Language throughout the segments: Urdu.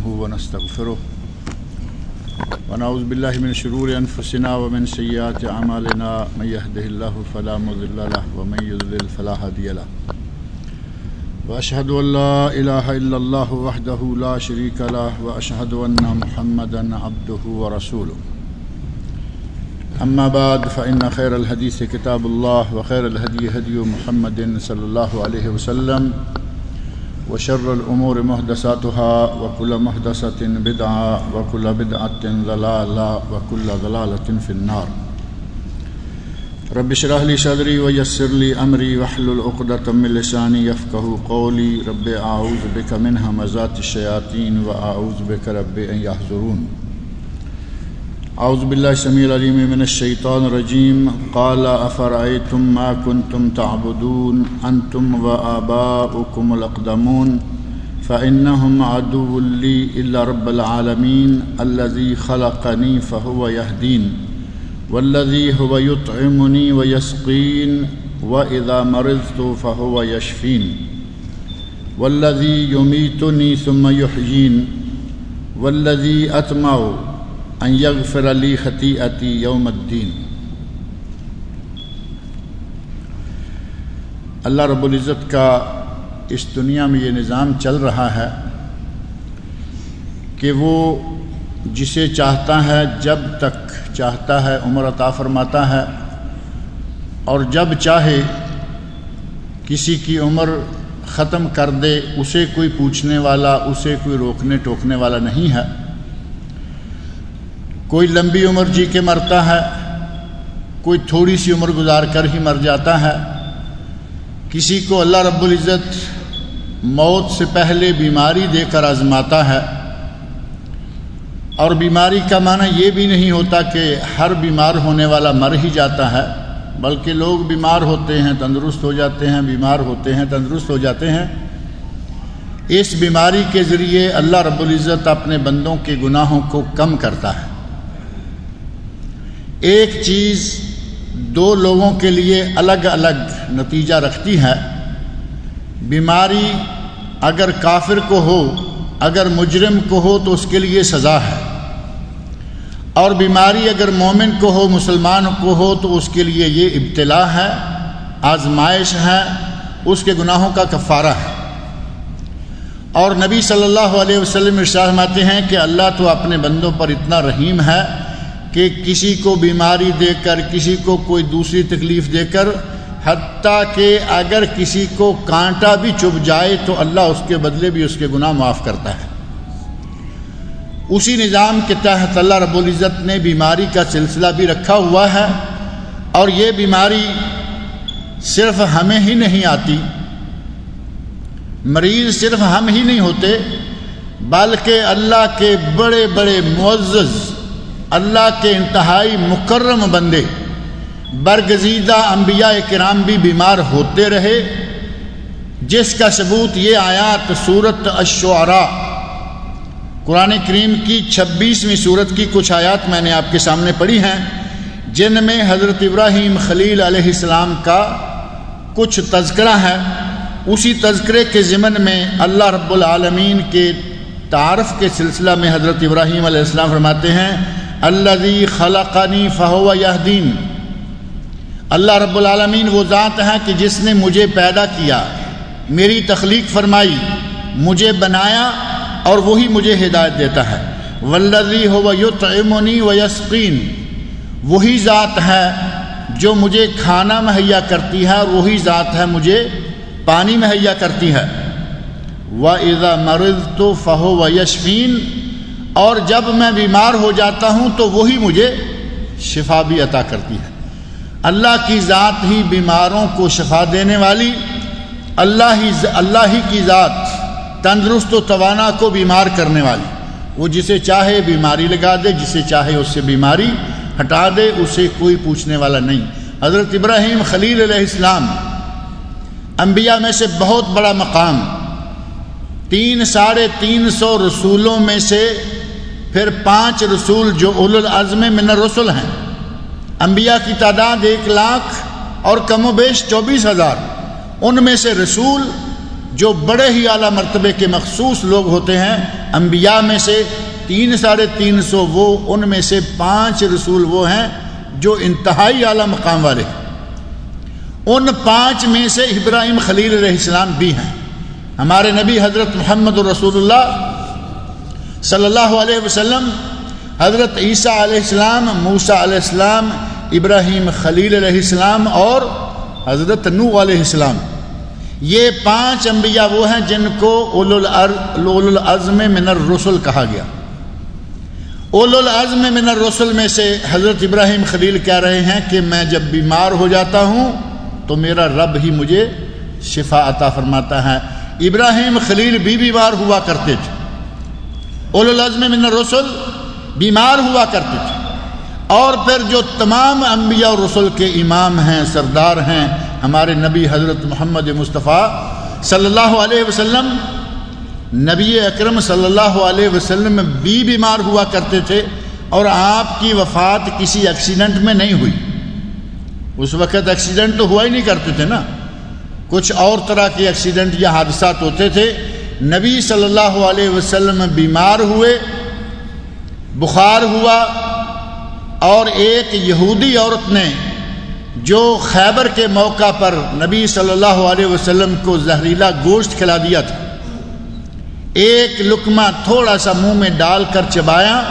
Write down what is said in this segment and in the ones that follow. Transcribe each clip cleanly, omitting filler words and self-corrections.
نستعينه ونستغفره ونعوذ بالله من شرور أنفسنا ومن سيئات أعمالنا من يهده الله فلا مضل له ومن يضلل فلا هادي له وأشهد أن لا إله إلا الله وحده لا شريك له وأشهد أن محمدا عبده ورسوله أما بعد فإن خير الحديث كتاب الله وخير الهدي هدي محمد صلى الله عليه وسلم وشر الأمور محدثاتها وكل محدثة بدعة وكل بدعة ضلالة وكل ضلالة في النار. رب اشرح لي صدري ويسر لي أمري واحلل عقدة من لساني يفقهوا قولي. رب أعوذ بك من همزات الشياطين وأعوذ بك رب أن يحضرون. اعوذ باللہ السمیع العلیم من الشیطان الرجیم. قال افرأیتم ما کنتم تعبدون انتم وآباؤکم الاقدمون فإنهم عدو لی الا رب العالمین الذی خلقنی فهو یهدین والذی هو یطعمنی ویسقین وإذا مرضت فهو یشفین والذی یمیتنی ثم یحیین والذی أطمع ان یغفر لی خطیئتی یوم الدین. اللہ رب العزت کا اس دنیا میں یہ نظام چل رہا ہے کہ وہ جسے چاہتا ہے جب تک چاہتا ہے عمر عطا فرماتا ہے، اور جب چاہے کسی کی عمر ختم کر دے. اسے کوئی پوچھنے والا، اسے کوئی روکنے ٹوکنے والا نہیں ہے. کوئی لمبی عمر جی کے مرتا ہے، کوئی تھوڑی سی عمر گزار کر ہی مر جاتا ہے. کسی کو اللہ رب العزت موت سے پہلے بیماری دے کر آزماتا ہے، اور بیماری کا معنی یہ بھی نہیں ہوتا کہ ہر بیمار ہونے والا مر ہی جاتا ہے، بلکہ لوگ بیمار ہوتے ہیں تندرست ہو جاتے ہیں، بیمار ہوتے ہیں تندرست ہو جاتے ہیں. اس بیماری کے ذریعے اللہ رب العزت اپنے بندوں کے گناہوں کو کم کرتا ہے. ایک چیز دو لوگوں کے لیے الگ الگ نتیجہ رکھتی ہے. بیماری اگر کافر کو ہو، اگر مجرم کو ہو تو اس کے لیے سزا ہے، اور بیماری اگر مومن کو ہو، مسلمان کو ہو تو اس کے لیے یہ ابتلا ہے، آزمائش ہے، اس کے گناہوں کا کفارہ ہے. اور نبی صلی اللہ علیہ وسلم ارشاد فرماتے ہیں کہ اللہ تو اپنے بندوں پر اتنا رحیم ہے کہ کسی کو بیماری دے کر، کسی کو کوئی دوسری تکلیف دے کر، حتیٰ کہ اگر کسی کو کانٹا بھی چبھ جائے تو اللہ اس کے بدلے بھی اس کے گناہ معاف کرتا ہے. اسی نظام کے تحت اللہ رب العزت نے بیماری کا سلسلہ بھی رکھا ہوا ہے، اور یہ بیماری صرف ہمیں ہی نہیں آتی، مریض صرف ہم ہی نہیں ہوتے، بلکہ اللہ کے بڑے بڑے معزز، اللہ کے انتہائی مکرم بندے، برگزیدہ انبیاء کرام بھی بیمار ہوتے رہے، جس کا ثبوت یہ آیات سورۃ الشعراء قرآن کریم کی 26ویں سورت کی کچھ آیات میں نے آپ کے سامنے پڑھی ہیں، جن میں حضرت ابراہیم خلیل علیہ السلام کا کچھ تذکرہ ہے. اسی تذکرے کے ضمن میں اللہ رب العالمین کے تعارف کے سلسلہ میں حضرت ابراہیم علیہ السلام فرماتے ہیں الذی خلقنی فہو یہدین. اللہ رب العالمین وہ ذات ہے کہ جس نے مجھے پیدا کیا، میری تخلیق فرمائی، مجھے بنایا، اور وہی مجھے ہدایت دیتا ہے. والذی هو یطعمنی ویسقین. وہی ذات ہے جو مجھے کھانا مہیا کرتی ہے، اور وہی ذات ہے مجھے پانی مہیا کرتی ہے. وَإِذَا مَرِضْتُ فَهُوَ يَشْفِينِ. اور جب میں بیمار ہو جاتا ہوں تو وہی مجھے شفا بھی عطا کرتی ہے. اللہ کی ذات ہی بیماروں کو شفا دینے والی، اللہ ہی کی ذات تندرست و توانا کو بیمار کرنے والی. وہ جسے چاہے بیماری لگا دے، جسے چاہے اس سے بیماری ہٹا دے، اسے کوئی پوچھنے والا نہیں. حضرت ابراہیم خلیل علیہ السلام انبیاء میں سے بہت بڑا مقام، 350 رسولوں میں سے پھر 5 رسول جو اولو العزم من الرسل ہیں. انبیاء کی تعداد 1 لاکھ اور کم و بیش 24,000. ان میں سے رسول جو بڑے ہی اعلیٰ مرتبے کے مخصوص لوگ ہوتے ہیں انبیاء میں سے 300-350 وہ، ان میں سے 5 رسول وہ ہیں جو انتہائی اعلیٰ مقام والے ہیں۔ ان 5 میں سے ابراہیم خلیل علیہ السلام بھی ہیں۔ ہمارے نبی حضرت محمد رسول اللہ صلی اللہ علیہ وسلم، حضرت عیسیٰ علیہ السلام، موسیٰ علیہ السلام، ابراہیم خلیل علیہ السلام اور حضرت نوح علیہ السلام، یہ 5 انبیاء وہ ہیں جن کو اولو العزم من الرسل کہا گیا۔ اولو العزم من الرسل میں سے حضرت ابراہیم خلیل کہہ رہے ہیں کہ میں جب بیمار ہو جاتا ہوں تو میرا رب ہی مجھے شفا عطا فرماتا ہے۔ ابراہیم خلیل بھی بیمار ہوا کرتے تھے، اولو العزم من الرسل بیمار ہوا کرتے تھے۔ اور پھر جو تمام انبیاء اور رسل کے امام ہیں، سردار ہیں، ہمارے نبی حضرت محمد مصطفیٰ صلی اللہ علیہ وسلم، نبی اکرم صلی اللہ علیہ وسلم بھی بیمار ہوا کرتے تھے، اور آپ کی وفات کسی ایکسیڈنٹ میں نہیں ہوئی۔ اس وقت ایکسیڈنٹ تو ہوا ہی نہیں کرتے تھے نا، کچھ اور طرح کے ایکسیڈنٹ یا حادثات ہوتے تھے۔ نبی صلی اللہ علیہ وسلم بیمار ہوئے، بخار ہوا، اور ایک یہودی عورت نے جو خیبر کے موقع پر نبی صلی اللہ علیہ وسلم کو زہریلا گوشت کھلا دیا تھا، ایک لقمہ تھوڑا سا منہ میں ڈال کر چبایا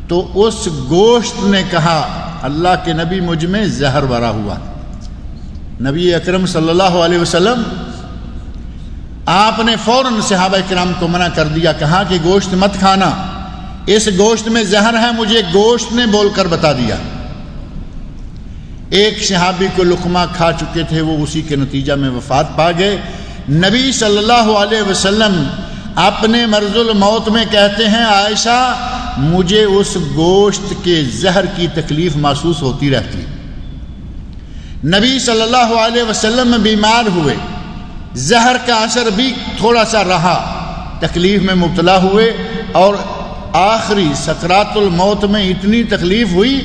تو اس گوشت نے کہا اللہ کے نبی مجھ میں زہر بھرا ہوا۔ نبی اکرم صلی اللہ علیہ وسلم آپ نے فوراً صحابہ کرام کو منع کر دیا، کہا کہ گوشت مت کھانا، اس گوشت میں زہر ہے، مجھے گوشت نے بول کر بتا دیا۔ ایک صحابی کو لقمہ کھا چکے تھے، وہ اسی کے نتیجہ میں وفات پا گئے۔ نبی صلی اللہ علیہ وسلم اپنے مرض الموت میں کہتے ہیں عائشہ مجھے اس گوشت کے زہر کی تکلیف محسوس ہوتی رہتی۔ نبی صلی اللہ علیہ وسلم بیمار ہوئے، زہر کا اثر بھی تھوڑا سا رہا، تکلیف میں مبتلا ہوئے، اور آخری سکرات الموت میں اتنی تکلیف ہوئی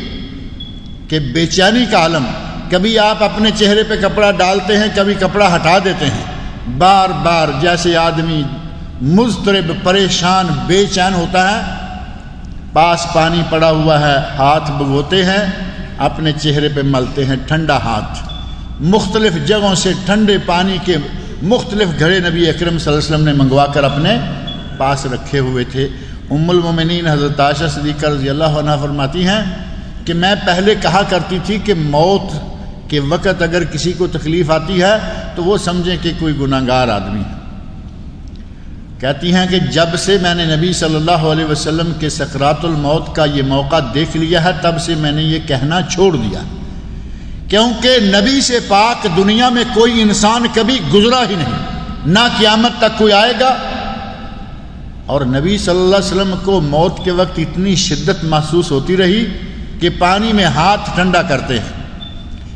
کہ بے چینی کا عالم، کبھی آپ اپنے چہرے پہ کپڑا ڈالتے ہیں، کبھی کپڑا ہٹا دیتے ہیں، بار بار جیسے آدمی مضطرب، پریشان، بے چین ہوتا ہے۔ پاس پانی پڑا ہوا ہے، ہاتھ بھگوتے ہیں، اپنے چہرے پہ ملتے ہیں ٹھنڈا ہاتھ، مختلف جگہوں سے ٹھنڈے پانی کے مختلف گھڑے نبی اکرم صلی اللہ علیہ وسلم نے منگوا کر اپنے پاس رکھے ہوئے تھے۔ ام المومنین حضرت عائشہ صدیقہ رضی اللہ عنہا فرماتی ہیں کہ میں پہلے کہا کرتی تھی کہ موت کے وقت اگر کسی کو تکلیف آتی ہے تو وہ سمجھیں کہ کوئی گناہگار آدمی ہے۔ کہتی ہیں کہ جب سے میں نے نبی صلی اللہ علیہ وسلم کے سکرات الموت کا یہ موقع دیکھ لیا ہے تب سے میں نے یہ کہنا چھوڑ دیا، کیونکہ نبی سے پاک دنیا میں کوئی انسان کبھی گزرا ہی نہیں، نہ قیامت تک کوئی آئے گا۔ اور نبی صلی اللہ علیہ وسلم کو موت کے وقت اتنی شدت محسوس ہوتی رہی کہ پانی میں ہاتھ ٹھنڈا کرتے ہیں،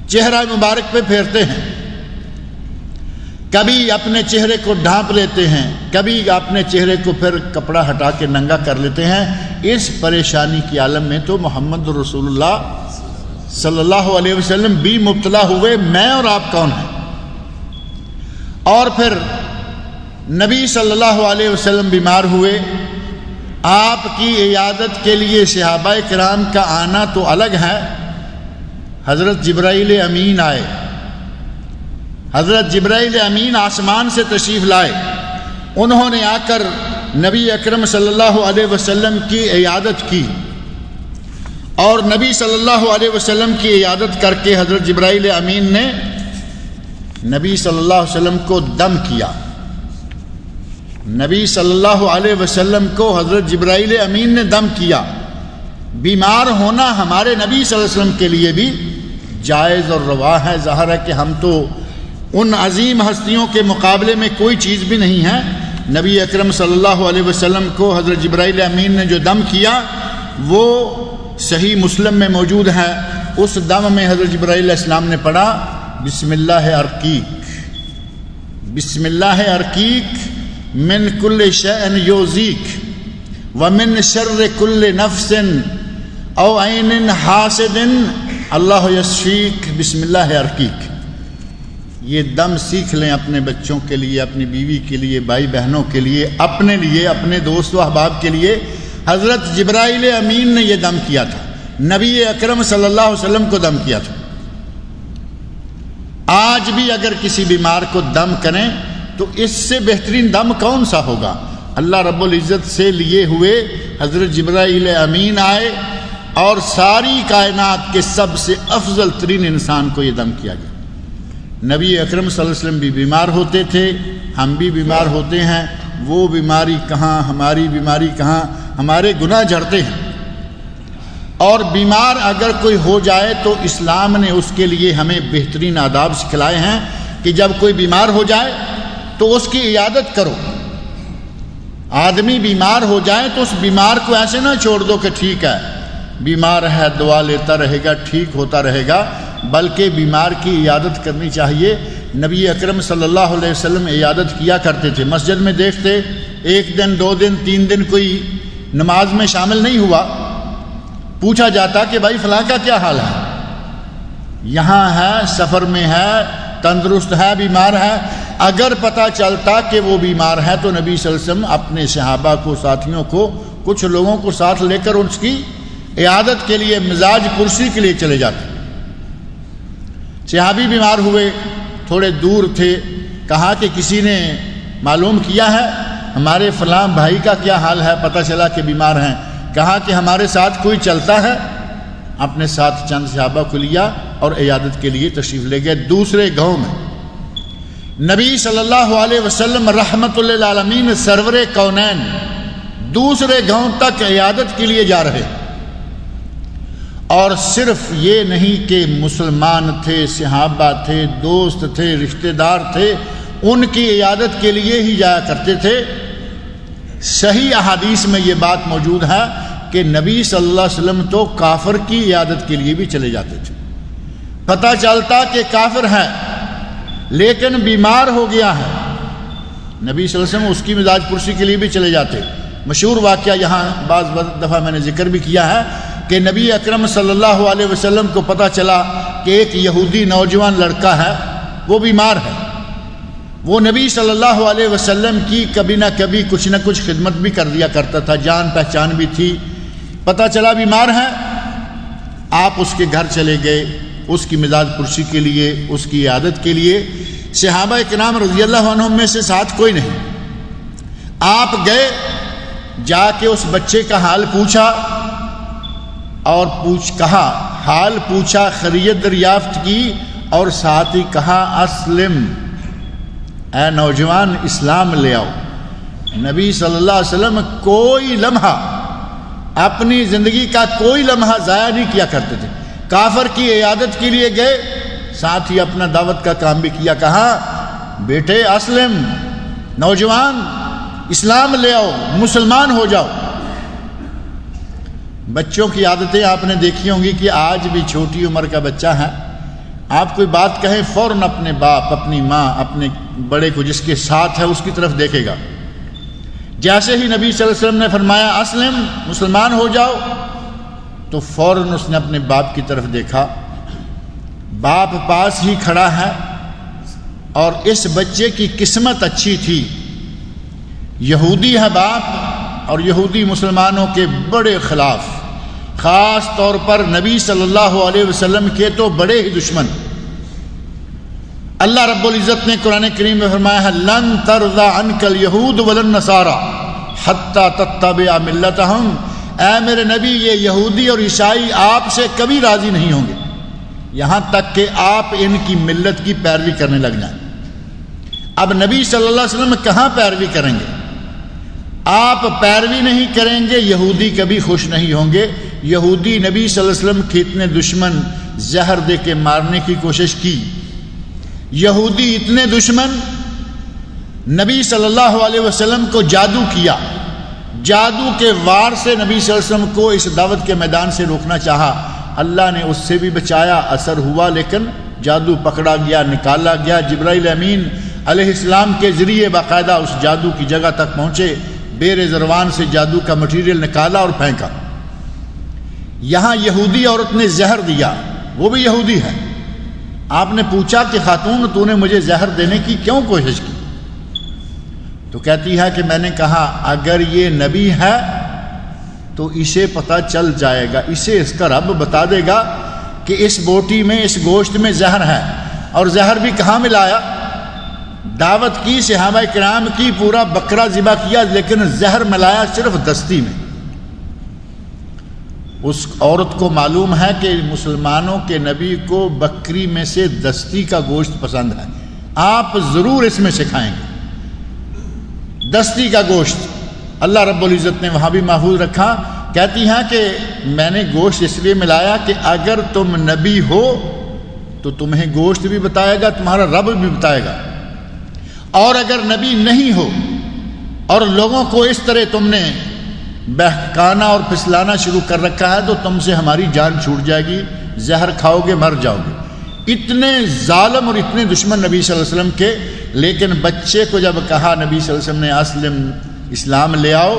چہرہ مبارک پہ پھیرتے ہیں، کبھی اپنے چہرے کو ڈھانپ لیتے ہیں، کبھی اپنے چہرے کو پھر کپڑا ہٹا کے ننگا کر لیتے ہیں۔ اس پریشانی کی عالم میں تو محمد رسول اللہ صلی اللہ علیہ وسلم بھی مبتلا ہوئے، میں اور آپ کون ہیں؟ اور پھر نبی صلی اللہ علیہ وسلم بیمار ہوئے، آپ کی عیادت کے لیے صحابہ کرام کا آنا تو الگ ہے، حضرت جبرائیل امین آئے، حضرت جبرائیل امین آسمان سے تشریف لائے، انہوں نے آ کر نبی اکرم صلی اللہ علیہ وسلم کی عیادت کی، اور نبی صلی اللہ علیہ وسلم کی عیادت کر کے حضرت جبرائیل امین نے نبی صلی اللہ علیہ وسلم کو دم کیا۔ نبی صلی اللہ علیہ وسلم کو حضرت جبرائیل امین نے دم کیا۔ بیمار ہونا ہمارے نبی صلی اللہ علیہ وسلم کے لیے بھی جائز اور روا ہے۔ ظاہر ہے کہ ہم تو ان عظیم ہستیوں کے مقابلے میں کوئی چیز بھی نہیں ہے۔ نبی اکرم صلی اللہ علیہ وسلم کو حضرت جبرائیل امین نے جو دم کیا وہ صحیح مسلم میں موجود ہے۔ اس دم میں حضرت جبرائیل علیہ السلام نے پڑھا بسم اللہ ارقیک، بسم اللہ ارقیک من کل شیء یؤذیک ومن شر کل نفس او عین حاسد اللہ یشفیک بسم اللہ ارقیک۔ یہ دم سیکھ لیں اپنے بچوں کے لیے، اپنی بیوی کے لیے، بھائی بہنوں کے لیے، اپنے دوست و احباب کے لیے۔ حضرت جبرائیل امین نے یہ دم کیا تھا، نبی اکرم صلی اللہ علیہ وسلم کو دم کیا تھا۔ آج بھی اگر کسی بیمار کو دم کریں تو اس سے بہترین دم کون سا ہوگا؟ اللہ رب العزت سے لیے ہوئے حضرت جبرائیل امین آئے اور ساری کائنات کے سب سے افضل ترین انسان کو یہ دم کیا گیا۔ نبی اکرم صلی اللہ علیہ وسلم بھی بیمار ہوتے تھے، ہم بھی بیمار ہوتے ہیں، وہ بیماری کہاں، ہماری بیماری کہاں، ہمارے گناہ جھڑتے ہیں۔ اور بیمار اگر کوئی ہو جائے تو اسلام نے اس کے لیے ہمیں بہترین آداب سکھلائے ہیں کہ جب کوئی بیمار ہو جائے تو اس کی عیادت کرو۔ آدمی بیمار ہو جائے تو اس بیمار کو ایسے نہ چھوڑ دو کہ ٹھیک ہے بیمار ہے، دعا لیتا رہے گا، ٹھیک ہوتا رہے گا، بلکہ بیمار کی عیادت کرنی چاہیے۔ نبی اکرم صلی اللہ علیہ وسلم عیادت کیا کرتے تھے۔ مسجد میں دیکھتے 1 دن 2 دن 3 دن کوئی نماز میں شامل نہیں ہوا، پوچھا جاتا کہ بھائی فلاں کا کیا حال ہے، یہاں ہے، سفر میں ہے، تندرست ہے، بیمار ہے۔ اگر پتہ چلتا کہ وہ بیمار ہے تو نبی صلی اللہ علیہ وسلم اپنے صحابہ کو، ساتھیوں کو، کچھ لوگوں کو ساتھ لے کر اس کی عیادت کے لیے، مزاج پرسی کے لیے چلے جاتے۔ صحابی بیمار ہوئے، تھوڑے دور تھے، کہا کہ کسی نے معلوم کیا ہے ہمارے فلاں بھائی کا کیا حال ہے، پتہ چلا کہ بیمار ہیں۔ کہا کہ ہمارے ساتھ کوئی چلتا ہے؟ اپنے ساتھ چند صحابہ کو لیا اور عیادت کے لیے تشریف لے گئے دوسرے گاؤں میں۔ نبی صلی اللہ علیہ وسلم رحمت للعالمین سرور کونین دوسرے گاؤں تک عیادت کے لیے جا رہے، اور صرف یہ نہیں کہ مسلمان تھے، صحابہ تھے، دوست تھے، رشتہ دار تھے، ان کی عیادت کے لیے ہی جایا کرتے تھے۔ صحیح احادیث میں یہ بات موجود ہے کہ نبی صلی اللہ علیہ وسلم تو کافر کی عیادت کے لیے بھی چلے جاتے تھے۔ پتہ چلتا کہ کافر ہے لیکن بیمار ہو گیا ہے، نبی صلی اللہ علیہ وسلم اس کی مزاج پرسی کے لیے بھی چلے جاتے۔ مشہور واقعہ یہاں بعض دفعہ میں نے ذکر بھی کیا ہے کہ نبی اکرم صلی اللہ علیہ وسلم کو پتہ چلا کہ ایک یہودی نوجوان لڑکا ہے، وہ بیمار ہے۔ وہ نبی صلی اللہ علیہ وسلم کی کبھی نہ کبھی کچھ نہ کچھ خدمت بھی کر دیا کرتا تھا، جان پہچان بھی تھی۔ پتہ چلا بیمار ہے، آپ اس کے گھر چلے گئے اس کی مزاج پرسی کے لیے، اس کی عیادت کے لیے۔ صحابہ کرام رضی اللہ عنہم میں سے ساتھ کوئی نہیں، آپ گئے، جا کے اس بچے کا حال پوچھا اور کہا، حال پوچھا، خیریت دریافت کی، اور ساتھ ہی کہا اسلم، اے نوجوان اسلام لے آؤ۔ نبی صلی اللہ علیہ وسلم کوئی لمحہ، اپنی زندگی کا کوئی لمحہ ضائع نہیں کیا کرتے تھے۔ کافر کی عیادت کے لیے گئے، ساتھ ہی اپنا دعوت کا کام بھی کیا، کہا بیٹے اسلم، نوجوان اسلام لے آؤ، مسلمان ہو جاؤ۔ بچوں کی عادتیں آپ نے دیکھی ہوں گی کہ آج بھی چھوٹی عمر کا بچہ ہے، آپ کوئی بات کہیں فوراً اپنے باپ، اپنی ماں، اپنے بڑے کو جس کے ساتھ ہے اس کی طرف دیکھے گا۔ جیسے ہی نبی صلی اللہ علیہ وسلم نے فرمایا اسلم، مسلمان ہو جاؤ، تو فوراً اس نے اپنے باپ کی طرف دیکھا، باپ پاس ہی کھڑا ہے، اور اس بچے کی قسمت اچھی تھی، یہودی ہے باپ، اور یہودی مسلمانوں کے بڑے خلاف، خاص طور پر نبی صلی اللہ علیہ وسلم کے تو بڑے ہی دشمن۔ اللہ رب العزت نے قرآن کریم میں فرمایا ہے لن ترضى عنك اليهود ولا النصارى حتى تتبع ملتهم، اے میرے نبی یہ یہودی اور عیسائی آپ سے کبھی راضی نہیں ہوں گے یہاں تک کہ آپ ان کی ملت کی پیروی کرنے لگ جائیں۔ اب نبی صلی اللہ علیہ وسلم کہاں پیروی کریں گے؟ آپ پیروی نہیں کریں گے، یہودی کبھی خوش نہیں ہوں گے۔ یہودی نبی صلی اللہ علیہ وسلم کے اتنے دشمن، زہر دے کے مارنے کی کوشش کی، یہودی اتنے دشمن، نبی صلی اللہ علیہ وسلم کو جادو کیا، جادو کے وار سے نبی صلی اللہ علیہ وسلم کو اس دعوت کے میدان سے روکنا چاہا، اللہ نے اس سے بھی بچایا، اثر ہوا، لیکن جادو پکڑا گیا، نکالا گیا۔ جبرائیل امین علیہ السلام کے ذریعے باقاعدہ اس جادو کی جگہ تک پہنچے، بیر زروان سے جادو کا مٹیریل نکالا اور پھینکا۔ یہاں یہودی عورت نے زہر دیا، وہ بھی یہودی ہے، آپ نے پوچھا کہ خاتون تو نے مجھے زہر دینے کی کیوں کوشش کی؟ تو کہتی ہے کہ میں نے کہا اگر یہ نبی ہے تو اسے پتہ چل جائے گا، اسے اس کا رب بتا دے گا کہ اس بوٹی میں، اس گوشت میں زہر ہے، اور زہر بھی کہاں ملایا؟ دعوت کی، صحابہ کرام کی، پورا بکرا ذبح کیا، لیکن زہر ملایا صرف دستی میں۔ اس عورت کو معلوم ہے کہ مسلمانوں کے نبی کو بکری میں سے دستی کا گوشت پسند ہے، آپ ضرور اس میں سے کھائیں گے دستی کا گوشت۔ اللہ رب العزت نے وہاں بھی محفوظ رکھا۔ کہتی ہیں کہ میں نے گوشت اس لیے ملایا کہ اگر تم نبی ہو تو تمہیں گوشت بھی بتائے گا، تمہارا رب بھی بتائے گا، اور اگر نبی نہیں ہو اور لوگوں کو اس طرح تم نے بہکانا اور پھسلانا شروع کر رکھا ہے تو تم سے ہماری جان چھوٹ جائے گی، زہر کھاؤ گے، مر جاؤ گے۔ اتنے ظالم اور اتنے دشمن نبی صلی اللہ علیہ وسلم کے، لیکن بچے کو جب کہا نبی صلی اللہ علیہ وسلم نے اسلم، اسلام لے آؤ،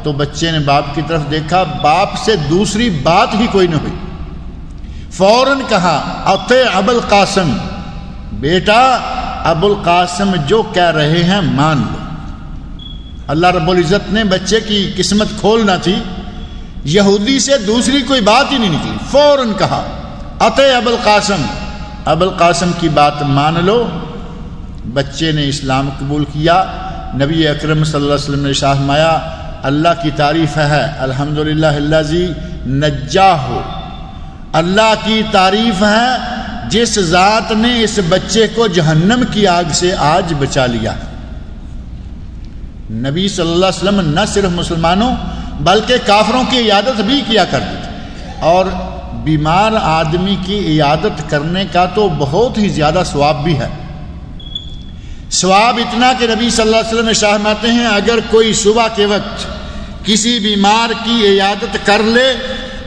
تو بچے نے باپ کی طرف دیکھا، باپ سے دوسری بات ہی کوئی نہ ہوئی، فوراً کہا اطیع ابو القاسم، بیٹا ابو القاسم جو کہہ رہے ہیں مان لو۔ اللہ رب العزت نے بچے کی قسمت کھولنا تھی، یہودی سے دوسری کوئی بات ہی نہیں نکلی، فوراً کہا اطیع ابو القاسم، ابو القاسم کی بات مان لو۔ بچے نے اسلام قبول کیا۔ نبی اکرم صلی اللہ علیہ وسلم نے ارشاد فرمایا اللہ کی تعریف ہے، الحمدللہ الذی نجاہ، اللہ کی تعریف ہے جس ذات نے اس بچے کو جہنم کی آگ سے آج بچا لیا۔ نبی صلی اللہ علیہ وسلم نہ صرف مسلمانوں بلکہ کافروں کی عیادت بھی کیا کرتے تھے، اور بیمار آدمی کی عیادت کرنے کا تو بہت ہی زیادہ ثواب بھی ہے۔ ثواب اتنا کہ نبی صلی اللہ علیہ وسلم ارشاد فرماتے ہیں اگر کوئی صبح کے وقت کسی بیمار کی عیادت کر لے،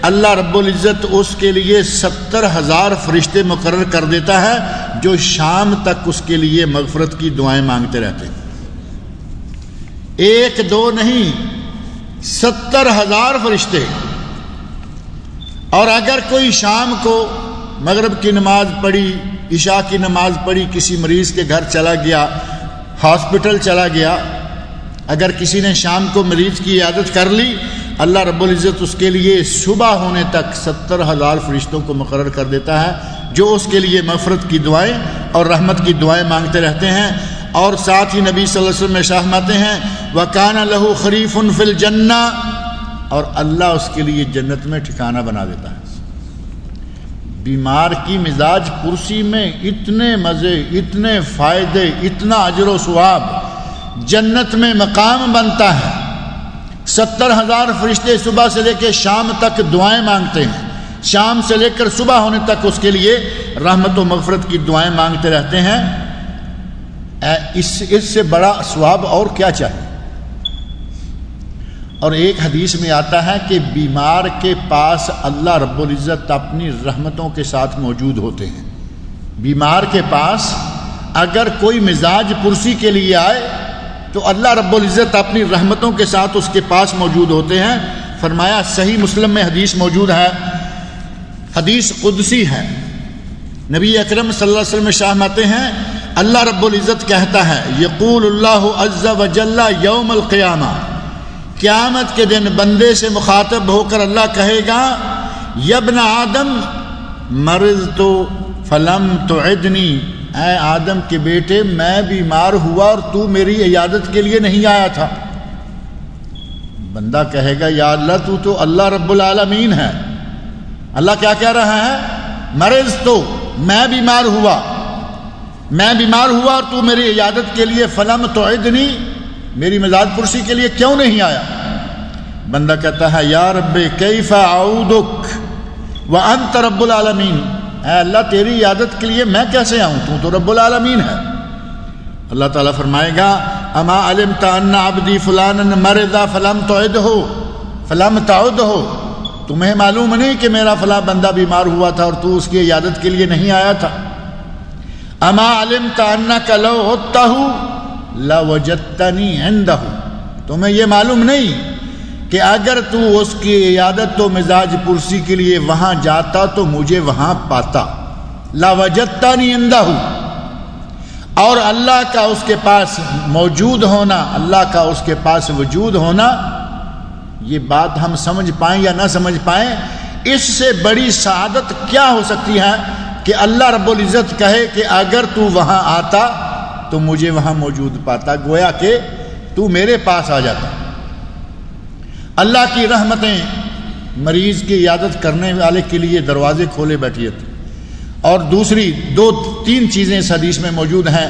اللہ رب العزت اس کے لیے 70,000 فرشتے مقرر کر دیتا ہے جو شام تک اس کے لیے مغفرت کی دعائیں مانگتے رہتے ہیں۔ ایک دو نہیں، 70,000 فرشتے۔ اور اگر کوئی شام کو مغرب کی نماز پڑھی، عشاء کی نماز پڑھی، کسی مریض کے گھر چلا گیا، ہاسپٹل چلا گیا، اگر کسی نے شام کو مریض کی عیادت کر لی، اللہ رب العزت اس کے لیے صبح ہونے تک 70,000 فرشتوں کو مقرر کر دیتا ہے جو اس کے لیے مغفرت کی دعائیں اور رحمت کی دعائیں مانگتے رہتے ہیں۔ اور ساتھ ہی نبی صلی اللہ علیہ وسلم ارشاد فرماتے ہیں وَكَانَ لَهُ خَرِيفٌ فِي الْجَنَّةِ، اور اللہ اس کے لیے جنت میں ٹھکانہ بنا دیتا ہے۔ بیمار کی مزاج پرسی میں اتنے مزے، اتنے فائدے، اتنا اجر و ثواب، جنت میں مقام بنتا ہے۔ 70,000 فرشتے صبح سے لے کے شام تک دعائیں مانگتے ہیں، شام سے لے کر صبح ہونے تک اس کے لیے رحمت و مغفرت کی دعائیں مانگتے رہتے ہیں۔ اس سے بڑا ثواب اور کیا چاہیے؟ اور ایک حدیث میں آتا ہے کہ بیمار کے پاس اللہ رب العزت اپنی رحمتوں کے ساتھ موجود ہوتے ہیں۔ بیمار کے پاس اگر کوئی مزاج پرسی کے لیے آئے تو اللہ رب العزت اپنی رحمتوں کے ساتھ اس کے پاس موجود ہوتے ہیں۔ فرمایا صحیح مسلم میں حدیث موجود ہے، حدیث قدسی ہے، نبی اکرم صلی اللہ علیہ وسلم ارشاد فرماتے ہیں اللہ رب العزت کہتا ہے یقول اللہ عز وجل یوم القیامہ، قیامت کے دن بندے سے مخاطب ہو کر اللہ کہے گا یا ابن آدم مرضت فلم تعدنی، اے آدم کے بیٹے میں بیمار ہوا اور تو میری عیادت کے لیے نہیں آیا تھا۔ بندہ کہے گا یا اللہ تو اللہ رب العالمین ہے۔ اللہ کیا کہہ رہا ہے؟ مرضت، میں بیمار ہوا اور تو میری عیادت کے لیے فلم تعدنی، میری مزاج پرسی کے لیے کیوں نہیں آیا؟ بندہ کہتا ہے یا رب کیف اعودک وانت رب العالمین، اے اللہ تیری عیادت کے لیے میں کیسے آؤں، تو رب العالمین ہے۔ اللہ تعالیٰ فرمائے گا اما علمت ان عبدی فلانا مرض فلم تعدہ، تمہیں معلوم نہیں کہ میرا فلاں بندہ بیمار ہوا تھا اور تو اس کی عیادت کے لیے نہیں آیا تھا؟ اما علمت انک لو عدتہ لوجدتنی عندہ، تمہیں یہ معلوم نہیں کہ اگر تو اس کی عیادت و مزاج پرسی کے لیے وہاں جاتا تو مجھے وہاں پاتا؟ لوجدتنی عندہ، اور اللہ کا اس کے پاس موجود ہونا، اللہ کا اس کے پاس وجود ہونا، یہ بات ہم سمجھ پائیں یا نہ سمجھ پائیں، اس سے بڑی سعادت کیا ہو سکتی ہے کہ اللہ رب العزت کہے کہ اگر تو وہاں آتا تو مجھے وہاں موجود پاتا، گویا کہ تو میرے پاس آ جاتا۔ اللہ کی رحمتیں مریض کی عیادت کرنے والے کے لیے دروازے کھولے بیٹھی تھی۔ اور دوسری تین چیزیں اس حدیث میں موجود ہیں۔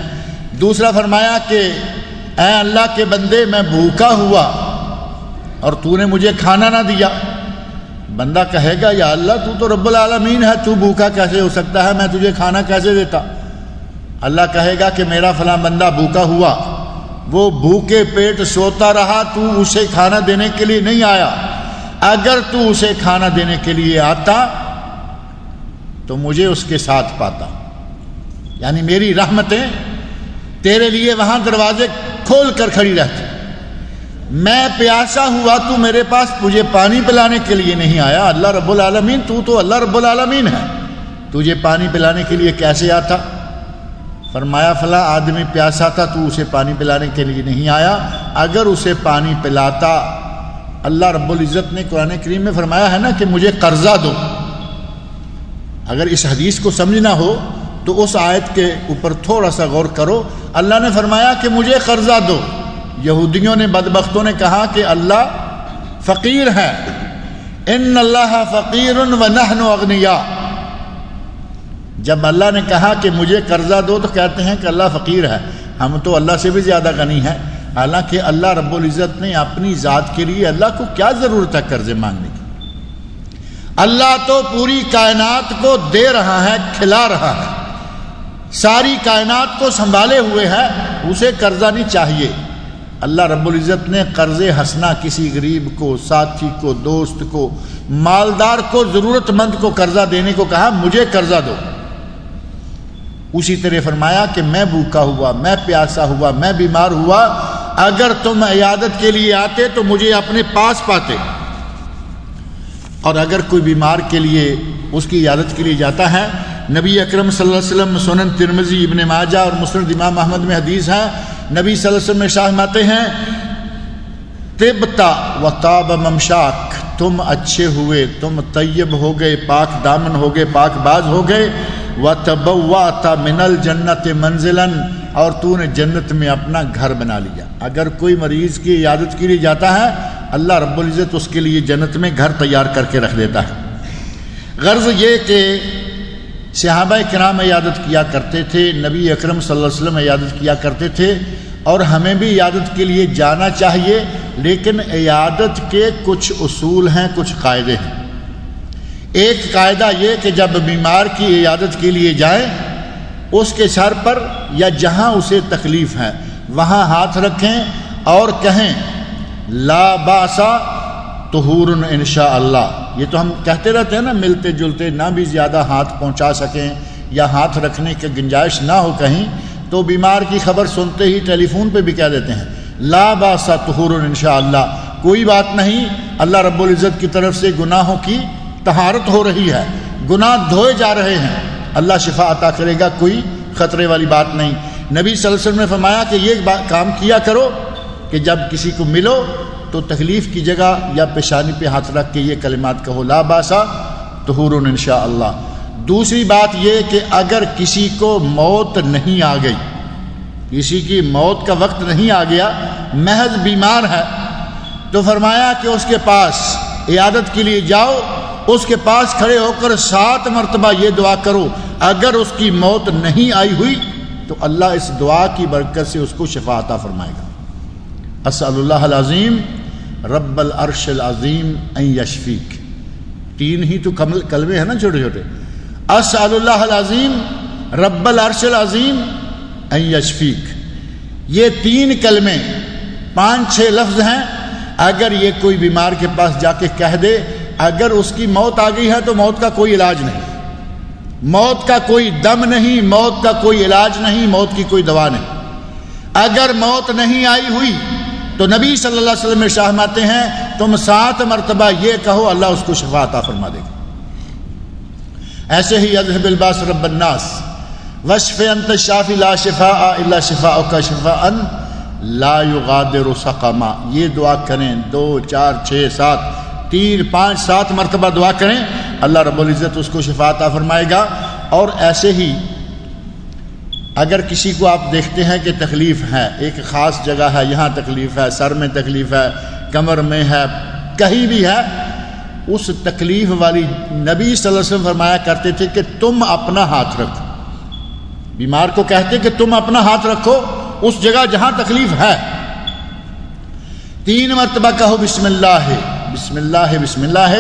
دوسرا فرمایا کہ اے اللہ کے بندے، میں بھوکا ہوا اور تو نے مجھے کھانا نہ دیا۔ بندہ کہے گا یا اللہ تو تو رب العالمین ہے، تو بھوکا کیسے ہو سکتا ہے، میں تجھے کھانا کیسے دیتا؟ اللہ کہے گا کہ میرا فلاں بندہ بھوکا ہوا، وہ بھوکے پیٹ سوتا رہا، تو اسے کھانا دینے کے لیے نہیں آیا، اگر تو اسے کھانا دینے کے لیے آتا تو مجھے اس کے ساتھ پاتا۔ یعنی میری رحمتیں تیرے لیے وہاں دروازے کھول کر کھڑی رہتی۔ میں پیاسا ہوا، تو میرے پاس مجھے پانی پلانے کے لیے نہیں آیا، اللہ رب العالمین تو تو اللہ رب العالمین ہے، تجھے پانی پلانے کے لیے کیسے آتا؟ فرمایا فلاں آدمی پیاسا تھا، تو اسے پانی پلانے کے لیے نہیں آیا، اگر اسے پانی پلاتا۔ اللہ رب العزت نے قرآن کریم میں فرمایا ہے نا کہ مجھے قرضہ دو۔ اگر اس حدیث کو سمجھنا ہو تو اس آیت کے اوپر تھوڑا سا غور کرو۔ اللہ نے فرمایا کہ مجھے قرضہ دو۔ یہودیوں نے، بدبختوں نے کہا کہ اللہ فقیر ہے، ان اللہ فقیر ونحن اغنیاء۔ جب اللہ نے کہا کہ مجھے قرضہ دو تو کہتے ہیں کہ اللہ فقیر ہے، ہم تو اللہ سے بھی زیادہ غنی ہیں۔ حالانکہ اللہ رب العزت نے اپنی ذات کے لیے، اللہ کو کیا ضرورت ہے قرضے مانگنے کی؟ اللہ تو پوری کائنات کو دے رہا ہے، کھلا رہا ہے، ساری کائنات کو سنبھالے ہوئے ہے، اسے قرضہ نہیں چاہیے۔ اللہ رب العزت نے قرض حسنہ کسی غریب کو، ساتھی کو، دوست کو، مالدار کو، ضرورت مند کو قرضہ دینے کو کہا مجھے قرضہ دو۔ اسی طرح فرمایا کہ میں بھوکا ہوا، میں پیاسا ہوا، میں بیمار ہوا، اگر تم عیادت کے لیے آتے تو مجھے اپنے پاس پاتے۔ اور اگر کوئی بیمار کے لیے، اس کی عیادت کے لیے جاتا ہے، نبی اکرم صلی اللہ علیہ وسلم، سنن ترمذی، ابن ماجہ اور مسند امام احمد میں حدیث ہے، نبی صلی اللہ علیہ وسلم ارشاد فرماتے ہیں طبتا وطاب ممشاک، تم اچھے ہوئے، تم طیب ہو گئے، پاک دامن ہو گئے، پاک باز ہو گئے، وتبوأت من الجنت منزلا، اور تو نے جنت میں اپنا گھر بنا لیا۔ اگر کوئی مریض کی عیادت کے لیے جاتا ہے، اللہ رب العزت اس کے لیے جنت میں گھر تیار کر کے رکھ دیتا ہے۔ غرض یہ کہ صحابہ کرام عیادت کیا کرتے تھے، نبی اکرم صلی اللہ علیہ وسلم عیادت کیا کرتے تھے، اور ہمیں بھی عیادت کے لیے جانا چاہیے، لیکن عیادت کے کچھ اصول ہیں، کچھ قاعدے ہیں۔ ایک قاعدہ یہ کہ جب بیمار کی عیادت کے لیے جائیں، اس کے سر پر یا جہاں اسے تکلیف ہے وہاں ہاتھ رکھیں اور کہیں لا باسا طہور انشاءاللہ۔ یہ تو ہم کہتے رہتے ہیں نا، ملتے جلتے نہ بھی زیادہ ہاتھ پہنچا سکیں یا ہاتھ رکھنے کی گنجائش نہ ہو کہیں، تو بیمار کی خبر سنتے ہی ٹیلی فون پہ بھی کہہ دیتے ہیں لا باسا طہور انشاءاللہ، کوئی بات نہیں، اللہ رب العزت کی طرف سے گناہوں کی طہارت ہو رہی ہے، گناہ دھوئے جا رہے ہیں، اللہ شفا عطا کرے گا، کوئی خطرے والی بات نہیں۔ نبی صلی اللہ علیہ وسلم نے فرمایا کہ یہ کام کیا کرو کہ جب کسی کو ملو تو تکلیف کی جگہ یا پیشانی پہ ہاتھ رکھ کے یہ کلمات کہو لا باسا طہور انشاءاللہ۔ دوسری بات یہ کہ اگر کسی کو موت نہیں آ گئی، کسی کی موت کا وقت نہیں آ گیا، محض بیمار ہے، تو فرمایا کہ اس کے پاس عیادت کے لیے جاؤ، اس کے پاس کھڑے ہو کر 7 مرتبہ یہ دعا کرو، اگر اس کی موت نہیں آئی ہوئی تو اللہ اس دعا کی برکت سے اس کو شفا عطا فرمائے گا۔ اسأل اللہ العظیم رب العرش العظیم ان یشفیک، 3 ہی تو کلمے ہیں نا چھوٹے چھوٹے، اسأل اللہ العظیم رب العرش العظیم ان یشفیک، یہ 3 کلمے 5-6 لفظ ہیں، اگر یہ کوئی بیمار کے پاس جا کے کہہ دے، اگر اس کی موت آ گئی ہے تو موت کا کوئی علاج نہیں، موت کا کوئی دم نہیں، موت کا کوئی علاج نہیں، موت کی کوئی دوا نہیں۔ اگر موت نہیں آئی ہوئی تو نبی صلی اللہ علیہ وسلم ارشاد فرماتے ہیں تم 7 مرتبہ یہ کہو، اللہ اس کو شفا عطا فرما دے گا۔ ایسے ہی اذهب الباس رب الناس واشف انت الشافی لا شفاء الا شفاءک شفاء لا یغادر سقما. یہ دعا کریں 2 4 6 7 3 5 7 مرتبہ دعا کریں، اللہ رب العزت اس کو شفا عطا فرمائے گا. اور ایسے ہی اگر کسی کو آپ دیکھتے ہیں کہ تکلیف ہے، ایک خاص جگہ ہے، یہاں تکلیف ہے، سر میں تکلیف ہے، کمر میں ہے، کہیں بھی ہے، اس تکلیف والی نبی صلی اللہ علیہ وسلم فرمایا کرتے تھے کہ تم اپنا ہاتھ رکھو. بیمار کو کہتے کہ تم اپنا ہاتھ رکھو اس جگہ جہاں تکلیف ہے. 3 مرتبہ کہو بسم اللہ بسم اللہ بسم اللہ،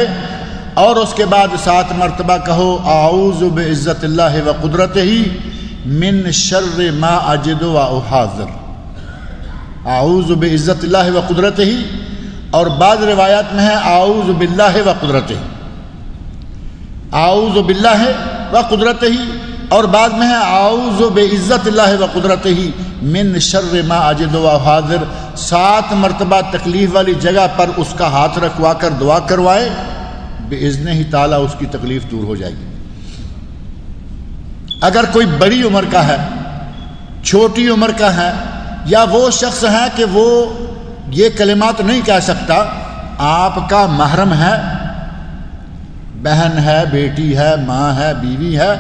اور اس کے بعد 7 مرتبہ کہو اعوذ بعزت اللہ و قدرتہ من شر ما اجد و احاذر. اعوذ بعزت اللہ و قدرتہ، اور بعض روایات میں ہے اعوذ باللہ و قدرتہ، اعوذ باللہ و قدرتہ، اور بعد میں ہے اعوذ بعزت اللہ و قدرتہ من شر ما اجد و احاذر. 7 مرتبہ تکلیف والی جگہ پر اس کا ہاتھ رکھوا کر دعا کروائے، باذن ہی تعالیٰ اس کی تکلیف دور ہو جائے گی. اگر کوئی بڑی عمر کا ہے، چھوٹی عمر کا ہے، یا وہ شخص ہے کہ وہ یہ کلمات نہیں کہہ سکتا، آپ کا محرم ہے، بہن ہے، بیٹی ہے، ماں ہے، بیوی ہے،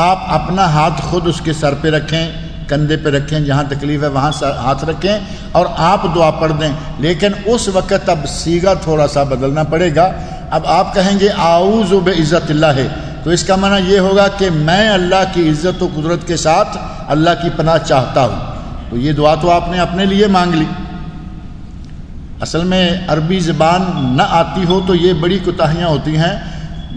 آپ اپنا ہاتھ خود اس کے سر پہ رکھیں، کندھے پہ رکھیں، جہاں تکلیف ہے وہاں ہاتھ رکھیں اور آپ دعا پڑھ دیں. لیکن اس وقت اب صیغہ تھوڑا سا بدلنا پڑے گا. اب آپ کہیں گے اعوذ بعزت اللہ، تو اس کا معنی یہ ہوگا کہ میں اللہ کی عزت و قدرت کے ساتھ اللہ کی پناہ چاہتا ہوں. تو یہ دعا تو آپ نے اپنے لیے مانگ لی. اصل میں عربی زبان نہ آتی ہو تو یہ بڑی کوتاہیاں ہوتی ہیں.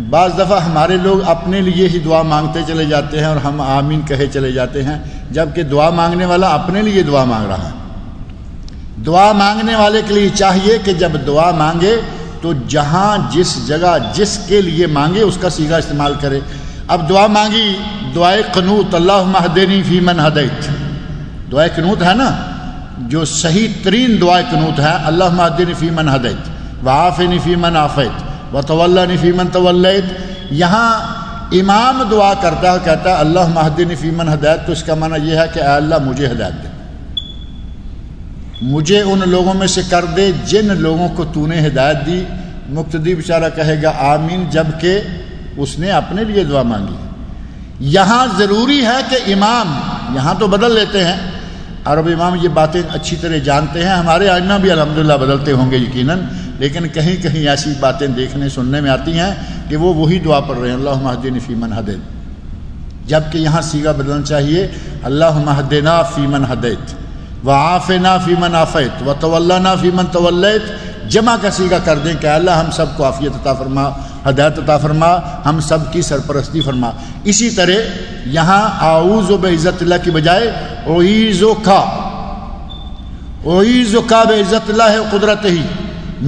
بعض دفعہ ہمارے لوگ اپنے لیے ہی دعا مانگتے چلے جاتے ہیں اور ہم آمین کہے چلے جاتے ہیں، جبکہ دعا مانگنے والا اپنے لیے دعا مانگ رہا ہے. دعا مانگنے والے کے لیے چاہیے کہ جب دعا مانگے تو جہاں جس جگہ جس کے لیے مانگے اس کا صیغہ استعمال کرے. اب دعا مانگی دعائے قنوت اللہم اہدنی فی من ہدیت، دعائے قنوت ہے نا، جو صحیح ترین دعائے قنوت ہے، اللہم اہدنی فی من ہدیت وعافنی فی من عافیت وتولنی فی من تولیت. یہاں امام دعا کرتا ہے، کہتا ہے اللہم اہدنی فی من ہدیت، تو اس کا معنی یہ ہے کہ اے اللہ مجھے ہدایت دے، مجھے ان لوگوں میں سے کر دے جن لوگوں کو تو نے ہدایت دی. مقتدی بیچارہ کہے گا آمین، جبکہ اس نے اپنے لیے دعا مانگی. یہاں ضروری ہے کہ امام، یہاں تو بدل لیتے ہیں عرب امام، یہ باتیں اچھی طرح جانتے ہیں، ہمارے آئمہ بھی الحمدللہ بدلتے ہوں گے یقیناً، لیکن کہیں کہیں ایسی باتیں دیکھنے سننے میں آتی ہیں کہ وہ وہی دعا پڑھ رہے ہیں اللہم اہدنی فی من ہدیت، جبکہ یہاں صیغہ بدلنا چاہیے اللہم اہدنا فی من ہدیت وعافنا فی من عافیت وتولنا فی من تولیت. جمع کا صیغہ کر دیں کہ اللہ ہم سب کو عافیت عطا فرما، ہدایت عطا فرما، ہم سب کی سرپرستی فرما. اسی طرح یہاں اعوذ بعزت اللہ کی بجائے اعوذک بعزت اللہ قدرتہ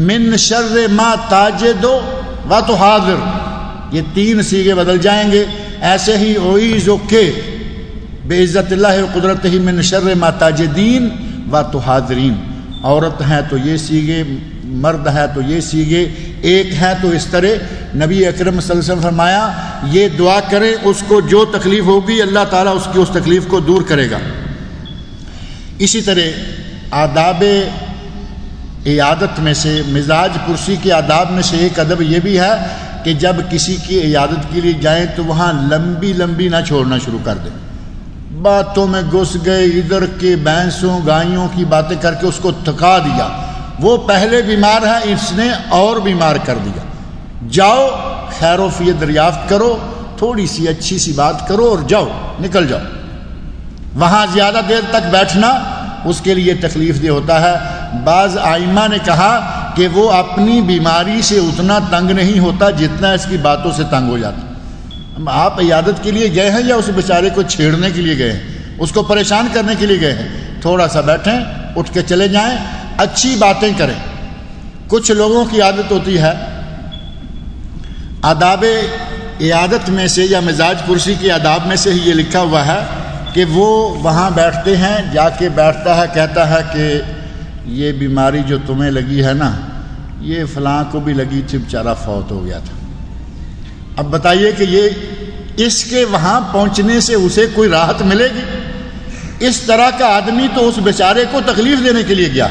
من شر ما تاجد و تحاذر، یہ 3 صیغے بدل جائیں گے. ایسے ہی اعوذک بعزت اللہ قدرتہ من شر ما تاجدین و تحاذرین، عورت ہیں تو یہ صیغے، مرد ہے تو یہ صیغے، ایک ہے تو اس طرح. نبی اکرم صلی اللہ علیہ وسلم فرمایا یہ دعا کریں، اس کو جو تکلیف ہوگی اللہ تعالیٰ اس کی اس تکلیف کو دور کرے گا. اسی طرح آداب عیادت میں سے، مزاج پرسی کے آداب میں سے ایک ادب یہ بھی ہے کہ جب کسی کی عیادت کے لیے جائیں تو وہاں لمبی لمبی نہ چھوڑنا شروع کر دیں، باتوں میں گھس گئے، ادھر کے بھینسوں گائیوں کی باتیں کر کے اس کو تھکا دیا. وہ پہلے بیمار ہے، اس نے اور بیمار کر دیا. جاؤ خیر و فیت دریافت کرو، تھوڑی سی اچھی سی بات کرو اور جاؤ، نکل جاؤ. وہاں زیادہ دیر تک بیٹھنا اس کے لیے تکلیف دہ ہوتا ہے. بعض آئمہ نے کہا کہ وہ اپنی بیماری سے اتنا تنگ نہیں ہوتا جتنا اس کی باتوں سے تنگ ہو جاتا. آپ عیادت کے لیے گئے ہیں یا اس بیچارے کو چھیڑنے کے لیے گئے ہیں، اس کو پریشان کرنے کے لیے گئے ہیں؟ تھوڑا سا بیٹھیں، اٹھ کے چلے جائیں، اچھی باتیں کریں. کچھ لوگوں کی عادت ہوتی ہے، آداب عیادت میں سے یا مزاج پرسی کے آداب میں سے ہی یہ لکھا ہوا ہے کہ وہ وہاں بیٹھتے ہیں، جا کے بیٹھتا ہے، کہتا ہے کہ یہ بیماری جو تمہیں لگی ہے نا، یہ فلاں کو بھی لگی تھی، بیچارہ فوت ہو گیا تھا. اب بتائیے کہ یہ اس کے وہاں پہنچنے سے اسے کوئی راحت ملے گی؟ اس طرح کا آدمی تو اس بیچارے کو تکلیف دینے کے لیے گیا،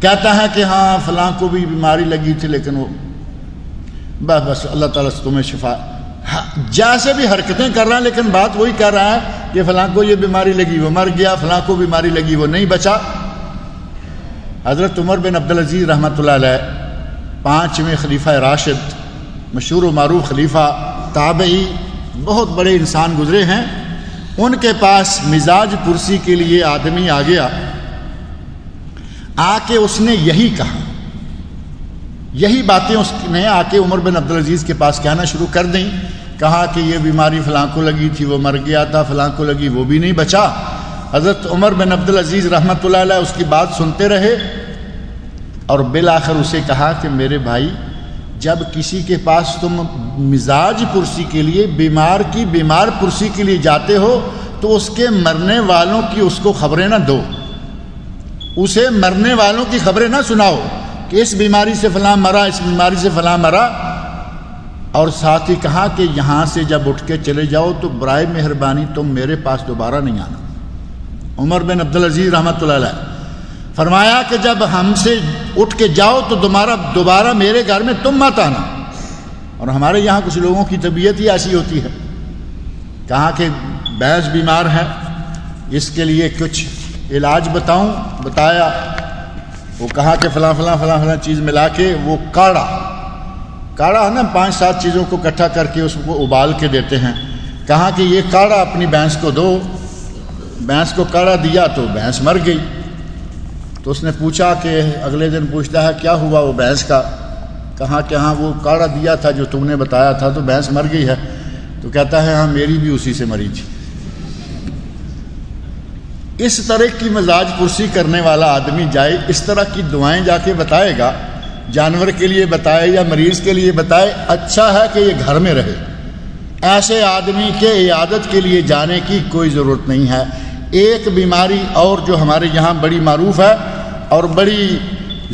کہتا ہے کہ ہاں فلاں کو بھی بیماری لگی تھی لیکن وہ بس اللہ تعالیٰ سے تمہیں شفا، جیسے بھی حرکتیں کر رہا ہے لیکن بات وہی کہہ رہا ہے کہ فلاں کو یہ بیماری لگی وہ مر گیا، فلاں کو بیماری لگی وہ نہیں بچا۔ حضرت عمر بن عبدالعزیز رحمۃ اللہ علیہ 5ویں خلیفہ راشد، مشہور و معروف خلیفہ، تابعی، بہت بڑے انسان گزرے ہیں، ان کے پاس مزاج پرسی کے لیے آدمی آ گیا، آ کے اس نے یہی کہا، یہی باتیں اس نے آ کے عمر بن عبدالعزیز کے پاس کہنا شروع کر دیں، کہا کہ یہ بیماری فلاں کو لگی تھی وہ مر گیا تھا، فلاں کو لگی وہ بھی نہیں بچا۔ حضرت عمر بن عبدالعزیز رحمۃ اللہ علیہ اس کی بات سنتے رہے اور بالآخر اسے کہا کہ میرے بھائی، جب کسی کے پاس تم مزاج پرسی کے لیے، بیمار کی بیمار پرسی کے لیے جاتے ہو تو اس کے مرنے والوں کی اس کو خبریں نہ دو، اسے مرنے والوں کی خبریں نہ سناؤ کہ اس بیماری سے فلاں مرا، اس بیماری سے فلاں مرا، اور ساتھ ہی کہا کہ یہاں سے جب اٹھ کے چلے جاؤ تو برائے مہربانی تم میرے پاس دوبارہ نہیں آنا۔ عمر بن عبدالعزیز رحمۃ اللہ علیہ فرمایا کہ جب ہم سے اٹھ کے جاؤ تو دوبارہ میرے گھر میں تم مت آنا۔ اور ہمارے یہاں کچھ لوگوں کی طبیعت ہی ایسی ہوتی ہے، کہا کہ بحث بیمار ہے، اس کے لیے کچھ علاج بتاؤں، بتایا، وہ کہا کہ فلاں فلاں فلاں فلاں چیز ملا کے وہ کاڑھا ہے نا، 5-7 چیزوں کو اکٹھا کر کے اس کو ابال کے دیتے ہیں، کہا کہ یہ کاڑھا اپنی بھینس کو دو۔ بھینس کو کاڑھا دیا تو بھینس مر گئی۔ تو اس نے پوچھا کہ اگلے دن پوچھتا ہے کیا ہوا وہ بھینس کا؟ کہا کہ ہاں وہ کاڑھا دیا تھا جو تم نے بتایا تھا تو بھینس مر گئی ہے۔ تو کہتا ہے ہاں میری بھی اسی سے مری تھی۔ اس طرح کی مزاج پرسی کرنے والا آدمی جائے اس طرح کی دعائیں جا کے بتائے گا، جانور کے لیے بتائے یا مریض کے لیے بتائے، اچھا ہے کہ یہ گھر میں رہے۔ ایسے آدمی کے عیادت کے لیے جانے کی کوئی ضرورت نہیں ہے۔ ایک بیماری اور جو ہمارے یہاں بڑی معروف ہے اور بڑی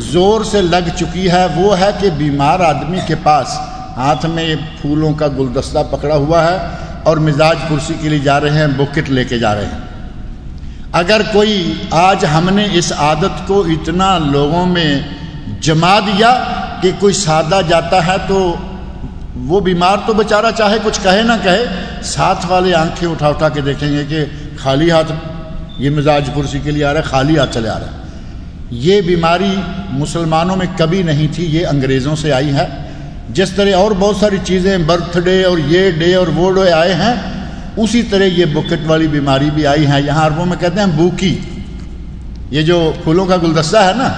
زور سے لگ چکی ہے، وہ ہے کہ بیمار آدمی کے پاس ہاتھ میں پھولوں کا گلدستہ پکڑا ہوا ہے اور مزاج پرسی کے لیے جا رہے ہیں، بکٹ لے کے جا رہے ہیں۔ اگر کوئی آج ہم نے اس عادت کو اتنا لوگوں میں جما دیا کہ کوئی سادہ جاتا ہے تو وہ بیمار تو بیچارہ چاہے کچھ کہے نہ کہے، ساتھ والے آنکھیں اٹھا کے دیکھیں گے کہ خالی ہاتھ یہ مزاج پرسی کے لیے آ رہا ہے، خالی ہاتھ چلے آ رہا ہے۔ یہ بیماری مسلمانوں میں کبھی نہیں تھی، یہ انگریزوں سے آئی ہے۔ جس طرح اور بہت ساری چیزیں، برتھ ڈے اور یہ ڈے اور وہ ڈے آئے ہیں، اسی طرح یہ بکٹ والی بیماری بھی آئی ہے۔ یہاں عربوں میں کہتے ہیں بوکی، یہ جو پھولوں کا گلدستہ ہے نا،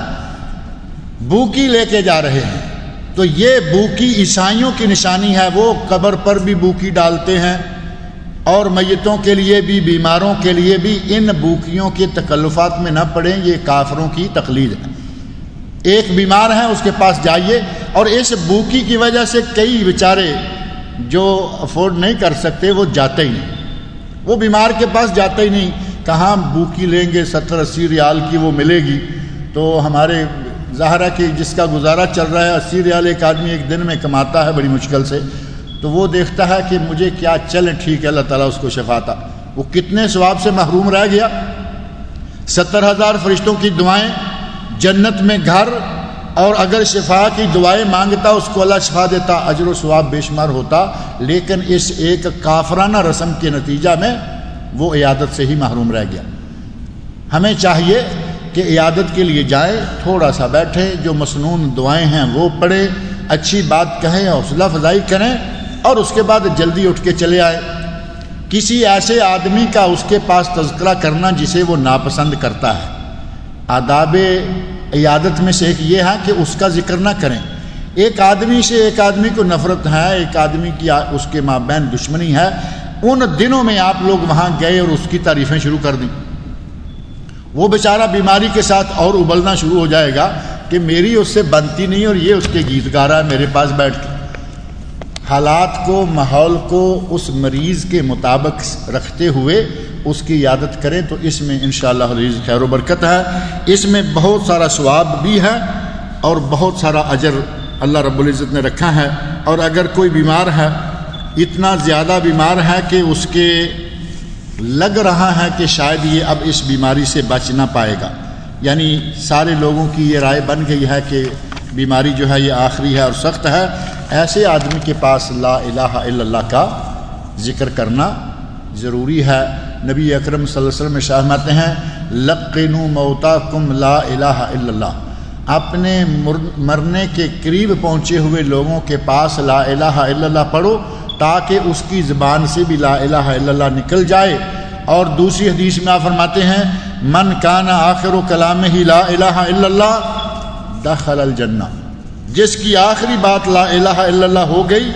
بوکی لے کے جا رہے ہیں۔ تو یہ بوکی عیسائیوں کی نشانی ہے، وہ قبر پر بھی بوکی ڈالتے ہیں اور میتوں کے لیے بھی، بیماروں کے لیے بھی۔ ان بوکیوں کے تکلفات میں نہ پڑیں، یہ کافروں کی تقلید ہے۔ ایک بیمار ہے اس کے پاس جائیے، اور اس بوکی کی وجہ سے کئی بیچارے جو افورڈ نہیں کر سکتے وہ جاتے ہی نہیں، وہ بیمار کے پاس جاتے ہی نہیں۔ کہاں بوکی لیں گے 70-80 ریال کی وہ ملے گی؟ تو ہمارے ظاہرہ کہ جس کا گزارا چل رہا ہے 80 ریال ایک آدمی ایک دن میں کماتا ہے بڑی مشکل سے، تو وہ دیکھتا ہے کہ مجھے کیا چلے، ٹھیک ہے اللہ تعالیٰ اس کو شفا عطا، وہ کتنے ثواب سے محروم رہ گیا۔ 70,000 فرشتوں کی دعائیں، جنت میں گھر، اور اگر شفا کی دعائیں مانگتا اس کو اللہ شفا دیتا، اجر و ثواب بے شمار ہوتا، لیکن اس ایک کافرانہ رسم کے نتیجہ میں وہ عیادت سے ہی محروم رہ گیا۔ ہمیں چاہیے کہ عیادت کے لیے جائیں، تھوڑا سا بیٹھیں، جو مسنون دعائیں ہیں وہ پڑھیں، اچھی بات کہیں، حوصلہ افزائی کریں، اور اس کے بعد جلدی اٹھ کے چلے آئیں۔ کسی ایسے آدمی کا اس کے پاس تذکرہ کرنا جسے وہ ناپسند کرتا ہے، آداب عیادت میں سے ایک یہ ہے کہ اس کا ذکر نہ کریں۔ ایک آدمی سے ایک آدمی کو نفرت ہے، ایک آدمی کی اس کے مابین دشمنی ہے، ان دنوں میں آپ لوگ وہاں گئے اور اس کی تعریفیں شروع کر دیں، وہ بیچارہ بیماری کے ساتھ اور ابلنا شروع ہو جائے گا کہ میری اس سے بنتی نہیں اور یہ اس کے گیت گا رہا ہے میرے پاس بیٹھ کے۔ حالات کو، ماحول کو اس مریض کے مطابق رکھتے ہوئے اس کی عیادت کریں، تو اس میں انشاءاللہ العزیز خیر و برکت ہے، اس میں بہت سارا ثواب بھی ہے اور بہت سارا اجر اللہ رب العزت نے رکھا ہے۔ اور اگر کوئی بیمار ہے، اتنا زیادہ بیمار ہے کہ اس کے لگ رہا ہے کہ شاید یہ اب اس بیماری سے بچ نہ پائے گا، یعنی سارے لوگوں کی یہ رائے بن گئی ہے کہ بیماری جو ہے یہ آخری ہے اور سخت ہے، ایسے آدمی کے پاس لا الہ الا اللہ کا ذکر کرنا ضروری ہے۔ نبی اکرم صلی اللہ علیہ وسلم فرماتے ہیں لقنوا موتاکم لا الہ الا اللہ، اپنے مرنے کے قریب پہنچے ہوئے لوگوں کے پاس لا الہ الا اللہ پڑھو تاکہ اس کی زبان سے بھی لا الہ الا اللہ نکل جائے۔ اور دوسری حدیث میں آپ فرماتے ہیں من کان آخر کلامہ لا الہ الا اللہ دخل الجنہ، جس کی آخری بات لا الہ الا اللہ ہو گئی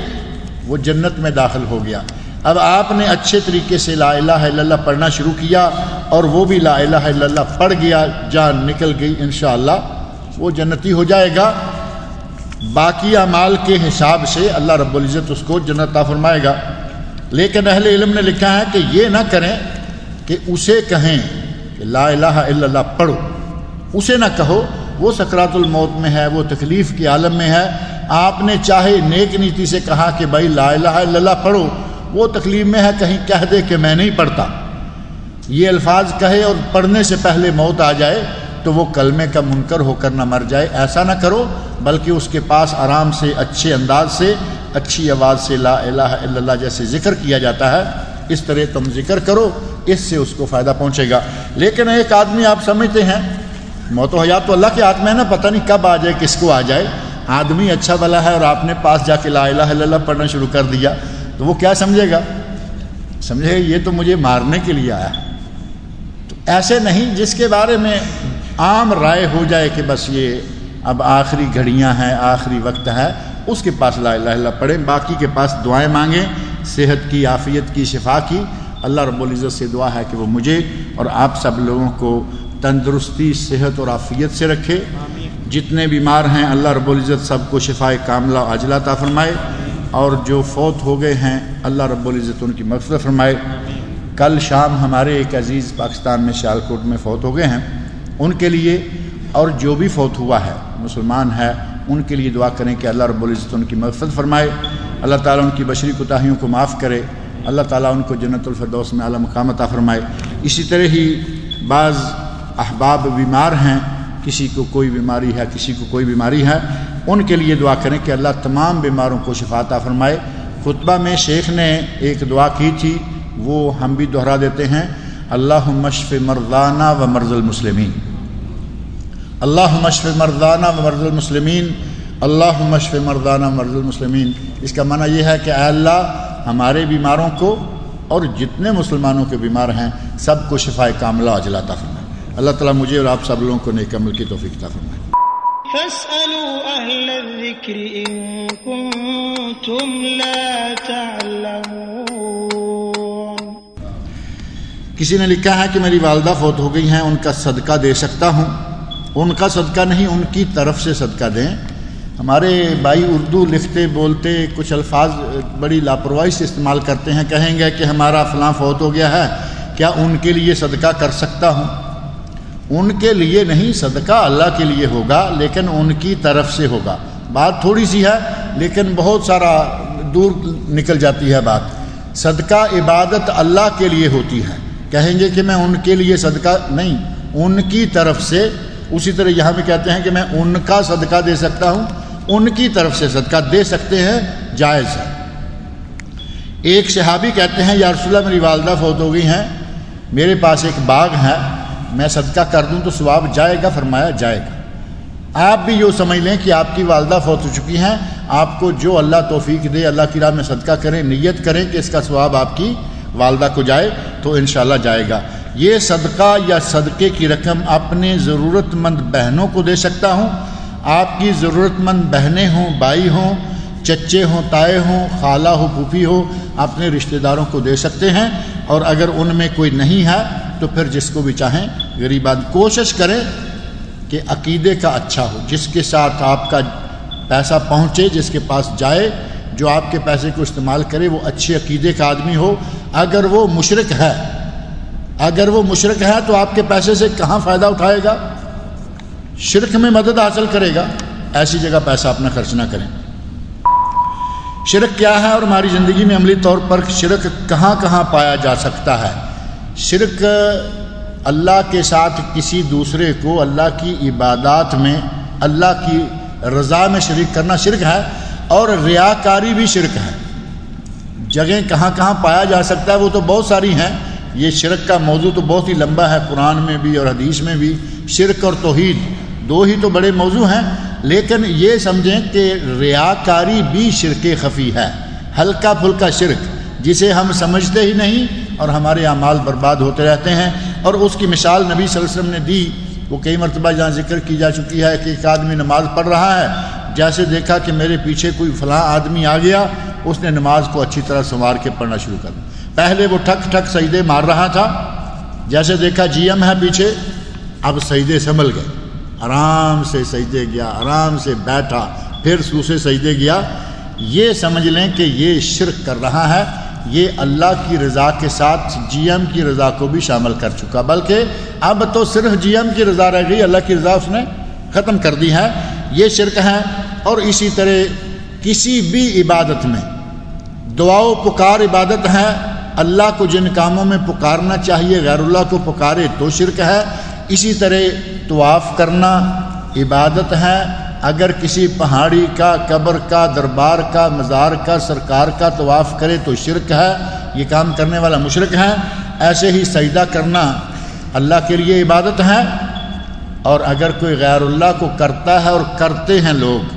وہ جنت میں داخل ہو گیا۔ اب آپ نے اچھے طریقے سے لا الہ الا اللہ پڑھنا شروع کیا اور وہ بھی لا الہ الا اللہ پڑھ گیا، جان نکل گئی، انشاءاللہ وہ جنتی ہو جائے گا۔ باقی اعمال کے حساب سے اللہ رب العزت اس کو جنت عطا فرمائے گا۔ لیکن اہل علم نے لکھا ہے کہ یہ نہ کریں کہ اسے کہیں کہ لا الہ الا اللہ پڑھو، اسے نہ کہو، وہ سکرات الموت میں ہے، وہ تکلیف کے عالم میں ہے، آپ نے چاہے نیک نیتی سے کہا کہ بھائی لا الہ الا اللہ پڑھو، وہ تکلیف میں ہے، کہیں کہہ دے کہ میں نہیں پڑھتا، یہ الفاظ کہے اور پڑھنے سے پہلے موت آ جائے تو وہ کلمے کا منکر ہو کر نہ مر جائے، ایسا نہ کرو، بلکہ اس کے پاس آرام سے اچھے انداز سے اچھی آواز سے لا الہ الا اللہ جیسے ذکر کیا جاتا ہے اس طرح تم ذکر کرو، اس سے اس کو فائدہ پہنچے گا۔ لیکن ایک آدمی آپ سمجھتے ہیں موت و حیات تو اللہ کے ہاتھ میں ہے نا، پتہ نہیں کب آ جائے کس کو آ جائے، آدمی اچھا بھلا ہے اور آپ نے پاس جا کے لا الہ الا اللہ پڑھنا شروع کر دیا تو وہ کیا سمجھے گا؟ سمجھے گا یہ تو مجھے مارنے کے لیے آیا۔ تو ایسے نہیں، جس کے بارے میں عام رائے ہو جائے کہ بس یہ اب آخری گھڑیاں ہیں، آخری وقت ہے، اس کے پاس لا الہ الا اللہ پڑھیں، باقی کے پاس دعائیں مانگیں صحت کی، عافیت کی، شفا کی۔ اللہ رب العزت سے دعا ہے کہ وہ مجھے اور آپ سب لوگوں کو تندرستی، صحت اور عافیت سے رکھے۔ جتنے بیمار ہیں اللہ رب العزت سب کو شفائے کاملہ عاجلہ عطا فرمائے، اور جو فوت ہو گئے ہیں اللہ رب العزت ان کی مغفرت فرمائے۔ کل شام ہمارے ایک عزیز پاکستان میں سیالکوٹ میں فوت ہو گئے ہیں، ان کے لیے اور جو بھی فوت ہوا ہے مسلمان ہے ان کے لیے دعا کریں کہ اللہ رب العزت ان کی مغفرت فرمائے، اللہ تعالیٰ ان کی بشری کوتاہیوں کو معاف کرے، اللہ تعالیٰ ان کو جنت الفردوس میں اعلیٰ مقام عطا فرمائے۔ اسی طرح ہی بعض احباب بیمار ہیں، کسی کو کوئی بیماری ہے، کسی کو کوئی بیماری ہے، ان کے لیے دعا کریں کہ اللہ تمام بیماروں کو شفا عطا فرمائے۔ خطبہ میں شیخ نے ایک دعا کی تھی، وہ ہم بھی دہرا دیتے ہیں، اللہم اشف مرضانا و مرضی المسلمین، اللہم اشف مرضانا و مرضی المسلمین، اللہم اشف مرضانا و مرضی المسلمین۔ اس کا معنی یہ ہے کہ اے اللہ ہمارے بیماروں کو اور جتنے مسلمانوں کے بیمار ہیں سب کو شفائے کاملہ عاجلہ عطا فرمائے۔ اللہ تعالیٰ مجھے اور آپ سب لوگوں کو نیک عمل کی توفیق عطا فرمائے۔ فاسألوا أهل الذكر إن كنتم لا تعلمون۔ کسی نے لکھا ہے کہ میری والدہ فوت ہو گئی ہیں، ان کا صدقہ دے سکتا ہوں؟ ان کا صدقہ نہیں، ان کی طرف سے صدقہ دیں۔ ہمارے بھائی اردو لکھتے بولتے کچھ الفاظ بڑی لاپرواہی سے استعمال کرتے ہیں، کہیں گے کہ ہمارا فلاں فوت ہو گیا ہے، کیا ان کے لیے صدقہ کر سکتا ہوں؟ ان کے لیے نہیں، صدقہ اللہ کے لیے ہوگا لیکن ان کی طرف سے ہوگا۔ بات تھوڑی سی ہے لیکن بہت سارا دور نکل جاتی ہے بات۔ صدقہ عبادت اللہ کے لیے ہوتی ہے، کہیں گے کہ میں ان کے لیے صدقہ نہیں، ان کی طرف سے۔ اسی طرح یہاں بھی کہتے ہیں کہ میں ان کا صدقہ دے سکتا ہوں، ان کی طرف سے صدقہ دے سکتے ہیں، جائز ہے۔ ایک صحابی کہتے ہیں یا رسول اللہ میری والدہ فوت ہو گئی ہیں، میرے پاس ایک باغ ہے، میں صدقہ کر دوں تو ثواب جائے گا؟ فرمایا جائے گا۔ آپ بھی یہ سمجھ لیں کہ آپ کی والدہ فوت ہو چکی ہیں، آپ کو جو اللہ توفیق دے اللہ کی راہ میں صدقہ کریں، نیت کریں کہ اس کا ثواب آپ کی والدہ کو جائے تو انشاءاللہ جائے گا۔ یہ صدقہ یا صدقے کی رقم اپنے ضرورت مند بہنوں کو دے سکتا ہوں، آپ کی ضرورت مند بہنیں ہوں، بھائی ہوں، چچے ہوں، تائے ہوں، خالہ ہو، پھوپھی ہو، اپنے رشتہ داروں کو دے سکتے ہیں، اور اگر ان میں کوئی نہیں ہے تو پھر جس کو بھی چاہیں غریب آدمی۔ کوشش کریں کہ عقیدے کا اچھا ہو، جس کے ساتھ آپ کا پیسہ پہنچے، جس کے پاس جائے، جو آپ کے پیسے کو استعمال کرے وہ اچھے عقیدے کا آدمی ہو۔ اگر وہ مشرک ہے تو آپ کے پیسے سے کہاں فائدہ اٹھائے گا؟ شرک میں مدد حاصل کرے گا، ایسی جگہ پیسہ اپنا خرچ نہ کریں۔ شرک کیا ہے اور ہماری زندگی میں عملی طور پر شرک کہاں کہاں پایا جا سکتا ہے؟ شرک اللہ کے ساتھ کسی دوسرے کو اللہ کی عبادات میں اللہ کی رضا میں شریک کرنا شرک ہے، اور ریاکاری بھی شرک ہے۔ جگہیں کہاں کہاں پایا جا سکتا ہے وہ تو بہت ساری ہیں، یہ شرک کا موضوع تو بہت ہی لمبا ہے، قرآن میں بھی اور حدیث میں بھی۔ شرک اور توحید دو ہی تو بڑے موضوع ہیں، لیکن یہ سمجھیں کہ ریاکاری بھی شرک خفی ہے، ہلکا پھلکا شرک جسے ہم سمجھتے ہی نہیں اور ہمارے اعمال برباد ہوتے رہتے ہیں۔ اور اس کی مثال نبی صلی اللہ علیہ وسلم نے دی، وہ کئی مرتبہ جہاں ذکر کی جا چکی ہے کہ ایک آدمی نماز پڑھ رہا ہے، جیسے دیکھا کہ میرے پیچھے کوئی فلاں آدمی آ گیا، اس نے نماز کو اچھی طرح سنوار کے پڑھنا شروع کر دیا۔ پہلے وہ ٹھک ٹھک سجدے مار رہا تھا، جیسے دیکھا جی ایم ہے پیچھے، اب سجدے سنبھل گئے، آرام سے سجدے گیا، آرام سے بیٹھا، پھر دوسرے سجدے گیا۔ یہ سمجھ لیں کہ یہ شرک کر رہا ہے، یہ اللہ کی رضا کے ساتھ جی ایم کی رضا کو بھی شامل کر چکا، بلکہ اب تو صرف جی ایم کی رضا رہ گئی، اللہ کی رضا اس نے ختم کر دی ہے۔ یہ شرک ہے۔ اور اسی طرح کسی بھی عبادت میں دعا و پکار عبادت ہے، اللہ کو جن کاموں میں پکارنا چاہیے غیر اللہ کو پکارے تو شرک ہے۔ اسی طرح طواف کرنا عبادت ہے، اگر کسی پہاڑی کا، قبر کا، دربار کا، مزار کا، سرکار کا طواف کرے تو شرک ہے، یہ کام کرنے والا مشرک ہے۔ ایسے ہی سجدہ کرنا اللہ کے لیے عبادت ہے، اور اگر کوئی غیر اللہ کو کرتا ہے اور کرتے ہیں لوگ،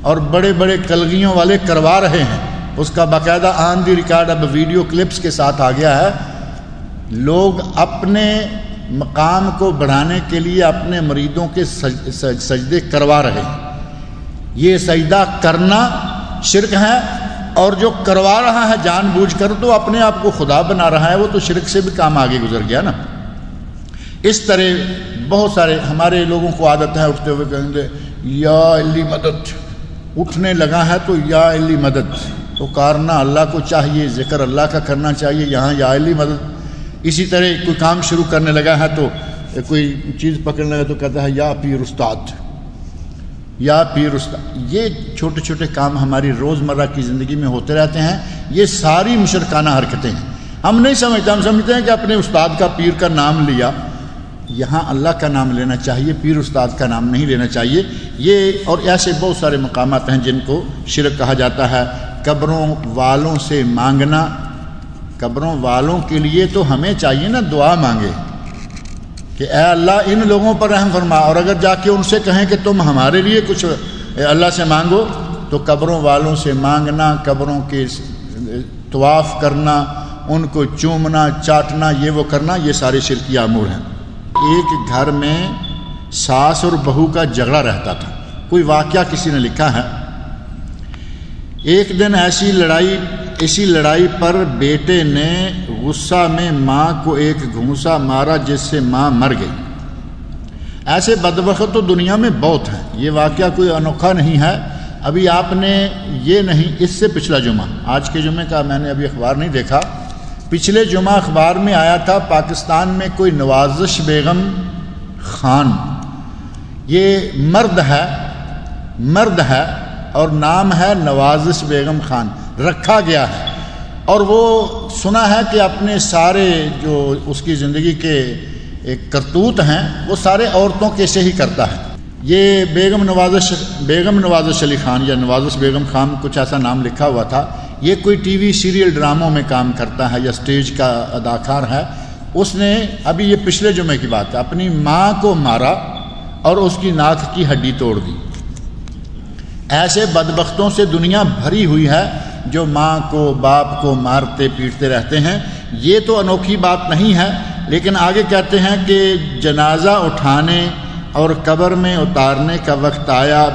اور بڑے بڑے کلگیوں والے کروا رہے ہیں، اس کا باقاعدہ آن دی ریکارڈ اب ویڈیو کلپس کے ساتھ آ گیا ہے، لوگ اپنے مقام کو بڑھانے کے لیے اپنے مریدوں کے سجدے کروا رہے ہیں۔ یہ سجدہ کرنا شرک ہے، اور جو کروا رہا ہے جان بوجھ کر تو اپنے آپ کو خدا بنا رہا ہے، وہ تو شرک سے بھی کام آگے گزر گیا نا۔ اس طرح بہت سارے ہمارے لوگوں کو عادت ہے اٹھتے ہوئے کہیں گے یا علی مدد، اٹھنے لگا ہے تو یا علی مدد، پکارنا اللہ کو چاہیے، ذکر اللہ کا کرنا چاہیے، یہاں یا علی مدد۔ اسی طرح کوئی کام شروع کرنے لگا ہے تو کوئی چیز پکڑنے لگا تو کہتا ہے یا پیر استاد، یا پیر استاد۔ یہ چھوٹے چھوٹے کام ہماری روزمرہ کی زندگی میں ہوتے رہتے ہیں، یہ ساری مشرکانہ حرکتیں ہیں۔ ہم نہیں سمجھتے، ہم سمجھتے ہیں کہ اپنے استاد کا، پیر کا نام لیا، یہاں اللہ کا نام لینا چاہیے، پیر استاد کا نام نہیں لینا چاہیے۔ یہ اور ایسے بہت سارے مقامات ہیں جن کو شرک کہا جاتا ہے۔ قبروں والوں سے مانگنا، قبروں والوں کے لیے تو ہمیں چاہیے نا دعا مانگے کہ اے اللہ ان لوگوں پر رحم فرما، اور اگر جا کے ان سے کہیں کہ تم ہمارے لیے کچھ اللہ سے مانگو، تو قبروں والوں سے مانگنا، قبروں کے طواف کرنا، ان کو چومنا، چاٹنا، یہ وہ کرنا، یہ سارے شرکی امور ہیں۔ ایک گھر میں ساس اور بہو کا جھگڑا رہتا تھا، کوئی واقعہ کسی نے لکھا ہے۔ ایک دن اسی لڑائی پر بیٹے نے غصہ میں ماں کو ایک گھونسا مارا جس سے ماں مر گئی۔ ایسے بدبخت تو دنیا میں بہت ہیں، یہ واقعہ کوئی انوکھا نہیں ہے۔ ابھی آپ نے یہ نہیں، اس سے پچھلا جمعہ، آج کے جمعے کا میں نے ابھی اخبار نہیں دیکھا، پچھلے جمعہ اخبار میں آیا تھا پاکستان میں کوئی نوازش بیگم خان، یہ مرد ہے اور نام ہے نوازش بیگم خان رکھا گیا ہے، اور وہ سنا ہے کہ اپنے سارے جو اس کی زندگی کے ایک کرتوت ہیں وہ سارے عورتوں کے سے ہی کرتا ہے۔ یہ بیگم نوازش علی خان یا نوازش بیگم خان کچھ ایسا نام لکھا ہوا تھا، یہ کوئی ٹی وی سیریل ڈراموں میں کام کرتا ہے یا سٹیج کا اداکار ہے۔ اس نے ابھی یہ پچھلے جمعے کی بات ہے، اپنی ماں کو مارا اور اس کی ناک کی ہڈی توڑ دی۔ ایسے بدبختوں سے دنیا بھری ہوئی ہے جو ماں کو، باپ کو مارتے پیٹتے رہتے ہیں۔ یہ تو انوکھی بات نہیں ہے، لیکن آگے کہتے ہیں کہ جنازہ اٹھانے اور قبر میں اتارنے کا وقت آیا،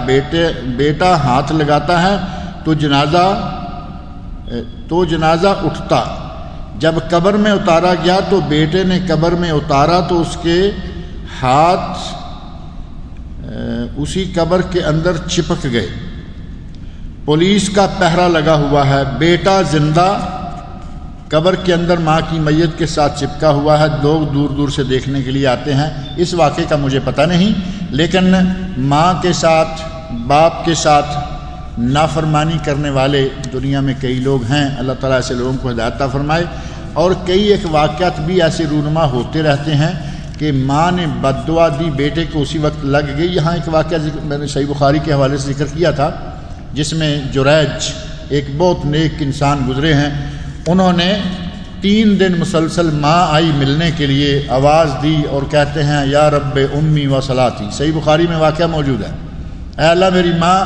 بیٹا ہاتھ لگاتا ہے تو جنازہ اٹھتا، جب قبر میں اتارا گیا تو بیٹے نے قبر میں اتارا تو اس کے ہاتھ اسی قبر کے اندر چپک گئے۔ پولیس کا پہرا لگا ہوا ہے، بیٹا زندہ قبر کے اندر ماں کی میت کے ساتھ چپکا ہوا ہے، لوگ دور دور سے دیکھنے کے لیے آتے ہیں۔ اس واقعے کا مجھے پتہ نہیں، لیکن ماں کے ساتھ، باپ کے ساتھ نافرمانی کرنے والے دنیا میں کئی لوگ ہیں، اللہ تعالیٰ ایسے لوگوں کو ہدایت عطا فرمائے۔ اور کئی ایک واقعات بھی ایسے رونما ہوتے رہتے ہیں کہ ماں نے بد دعا دی، بیٹے کو اسی وقت لگ گئی۔ یہاں ایک واقعہ میں نے صحیح بخاری کے حوالے سے ذکر کیا تھا، جس میں جریج ایک بہت نیک انسان گزرے ہیں، انہوں نے 3 دن مسلسل ماں آئی ملنے کے لیے، آواز دی اور کہتے ہیں یا رب امی و صلاتی، صحیح بخاری میں واقعہ موجود ہے، اے اللہ میری ماں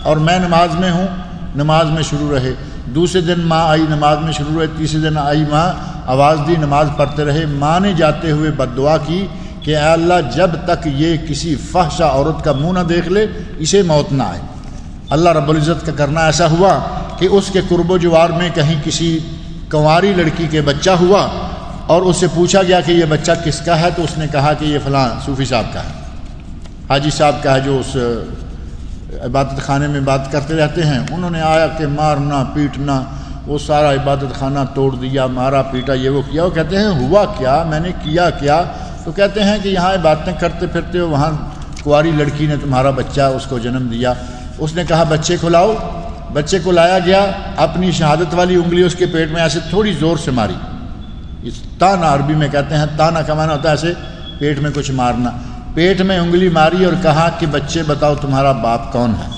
اور میں نماز میں ہوں، نماز میں شروع رہے۔ دوسرے دن ماں آئی، نماز میں شروع رہے۔ تیسرے دن آئی ماں، آواز دی، نماز پڑھتے رہے۔ ماں نے جاتے ہوئے بد دعا کی کہ اے اللہ جب تک یہ کسی فحشہ عورت کا منہ نہ دیکھ لے اسے موت نہ آئے۔ اللہ رب العزت کا کرنا ایسا ہوا کہ اس کے قرب و جوار میں کہیں کسی کنواری لڑکی کے بچہ ہوا اور اس سے پوچھا گیا کہ یہ بچہ کس کا ہے، تو اس نے کہا کہ یہ فلاں صوفی صاحب کا ہے، حاجی صاحب کا ہے جو اس عبادت خانے میں بات کرتے رہتے ہیں۔ انہوں نے آیا کہ مارنا پیٹنا، وہ سارا عبادت خانہ توڑ دیا، مارا پیٹا، یہ وہ کیا۔ وہ کہتے ہیں ہوا کیا، میں نے کیا کیا؟ تو کہتے ہیں کہ یہاں باتیں کرتے پھرتے ہو، وہاں کنواری لڑکی نے تمہارا بچہ اس کو جنم دیا۔ اس نے کہا بچے کو لاؤ، بچے کو لایا گیا، اپنی شہادت والی انگلی اس کے پیٹ میں ایسے تھوڑی زور سے ماری۔ اس تانا عربی میں کہتے ہیں، تانا کا معنی ہوتا ہے ایسے پیٹ میں کچھ مارنا۔ پیٹ میں انگلی ماری اور کہا کہ بچے بتاؤ تمہارا باپ کون ہے؟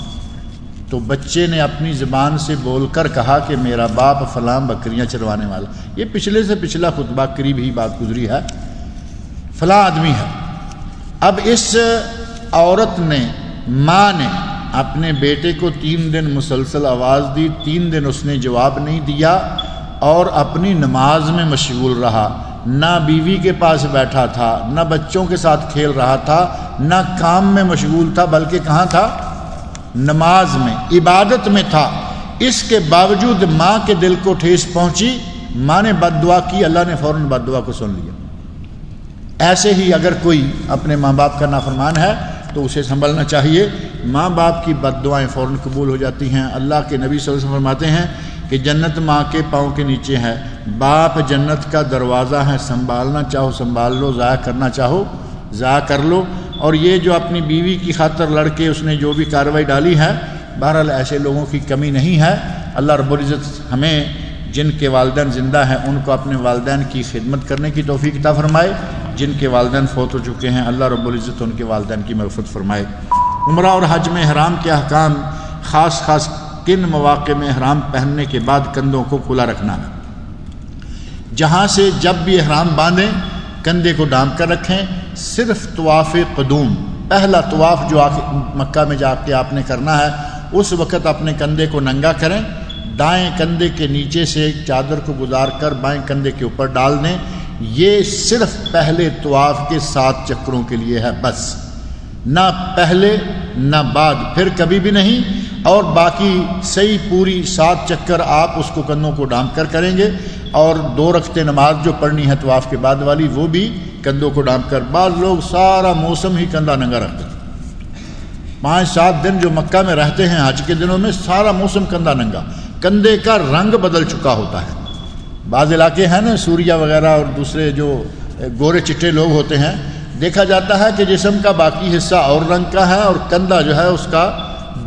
تو بچے نے اپنی زبان سے بول کر کہا کہ میرا باپ فلاں بکریاں چروانے والا۔ یہ پچھلے سے پچھلا خطبہ قریب ہی بات گزری ہے، فلاں آدمی ہے۔ اب اس عورت نے، ماں نے اپنے بیٹے کو 3 دن مسلسل آواز دی، 3 دن اس نے جواب نہیں دیا اور اپنی نماز میں مشغول رہا، نہ بیوی کے پاس بیٹھا تھا، نہ بچوں کے ساتھ کھیل رہا تھا، نہ کام میں مشغول تھا، بلکہ کہاں تھا؟ نماز میں، عبادت میں تھا۔ اس کے باوجود ماں کے دل کو ٹھیس پہنچی، ماں نے بد دعا کی، اللہ نے فوراً بد دعا کو سن لیا۔ ایسے ہی اگر کوئی اپنے ماں باپ کا نافرمان ہے تو اسے سنبھلنا چاہیے۔ ماں باپ کی بد دعائیں فوراً قبول ہو جاتی ہیں۔ اللہ کے نبی صلی اللہ علیہ وسلم فرماتے ہیں کہ جنت ماں کے پاؤں کے نیچے ہے، باپ جنت کا دروازہ ہے، سنبھالنا چاہو سنبھال لو، ضائع کرنا چاہو ضائع کر لو۔ اور یہ جو اپنی بیوی کی خاطر لڑ کے اس نے جو بھی کارروائی ڈالی ہے، بہرحال ایسے لوگوں کی کمی نہیں ہے۔ اللہ رب العزت ہمیں جن کے والدین زندہ ہیں ان کو اپنے والدین کی خدمت کرنے کی توفیق عطا فرمائے، جن کے والدین فوت ہو چکے ہیں اللہ رب العزت ان کے والدین کی مغفرت فرمائے۔ عمرہ اور حج میں احرام کے احکام، خاص کن مواقع میں احرام پہننے کے بعد کندھوں کو کھلا رکھنا، جہاں سے جب بھی احرام باندھیں کندھے کو ڈھانپ کر رکھیں۔ صرف طواف قدوم، پہلا طواف جو مکہ میں جا کے آپ نے کرنا ہے، اس وقت اپنے کندھے کو ننگا کریں، دائیں کندھے کے نیچے سے ایک چادر کو گزار کر بائیں کندھے کے اوپر ڈال دیں۔ یہ صرف پہلے طواف کے 7 چکروں کے لیے ہے، بس نہ پہلے نہ بعد، پھر کبھی بھی نہیں۔ اور باقی صحیح پوری 7 چکر آپ اس کو کندھوں کو ڈھانپ کر کریں گے، اور 2 رکعتیں نماز جو پڑھنی ہے طواف کے بعد والی وہ بھی کندھوں کو ڈھانپ کر۔ بعض لوگ سارا موسم ہی کندھا ننگا رکھتے ہیں، 5-7 دن جو مکہ میں رہتے ہیں حج کے دنوں میں سارا موسم کندھا ننگا، کندھے کا رنگ بدل چکا ہوتا ہے۔ بعض علاقے ہیں نا سوریا وغیرہ اور دوسرے جو گورے چٹے لوگ ہوتے ہیں، دیکھا جاتا ہے کہ جسم کا باقی حصہ اور رنگ کا ہے اور کندھا جو ہے اس کا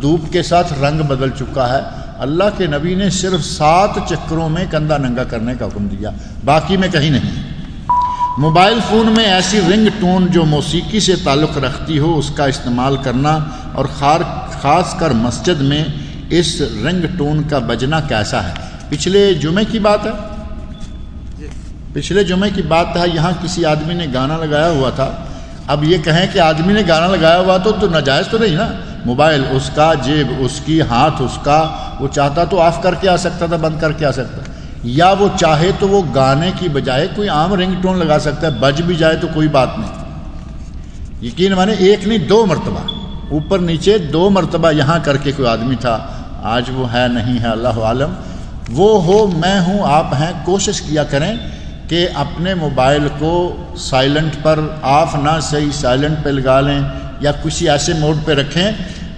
دھوپ کے ساتھ رنگ بدل چکا ہے۔ اللہ کے نبی نے صرف 7 چکروں میں کندھا ننگا کرنے کا حکم دیا، باقی میں کہیں نہیں۔ موبائل فون میں ایسی رنگ ٹون جو موسیقی سے تعلق رکھتی ہو اس کا استعمال کرنا، اور خاص کر مسجد میں اس رنگ ٹون کا بجنا کیسا ہے؟ پچھلے جمعے کی بات ہے، یہاں کسی آدمی نے گانا لگایا ہوا تھا۔ اب یہ کہیں کہ آدمی نے گانا لگایا ہوا تو ناجائز تو نہیں نا، موبائل اس کا، جیب اس کی، ہاتھ اس کا، وہ چاہتا تو آف کر کے آ سکتا تھا، بند کر کے آ سکتا، یا وہ چاہے تو وہ گانے کی بجائے کوئی عام رنگ ٹون لگا سکتا ہے، بج بھی جائے تو کوئی بات نہیں۔ یقین مانے 1 نہیں 2 مرتبہ، اوپر نیچے 2 مرتبہ یہاں کر کے کوئی آدمی تھا، آج وہ ہے نہیں ہے اللہ عالم۔ وہ ہو، میں ہوں، آپ ہیں، کوشش کیا کریں کہ اپنے موبائل کو سائلنٹ پر، آف نہ صحیح سائلنٹ پہ لگا لیں یا کسی ایسے موڈ پہ رکھیں،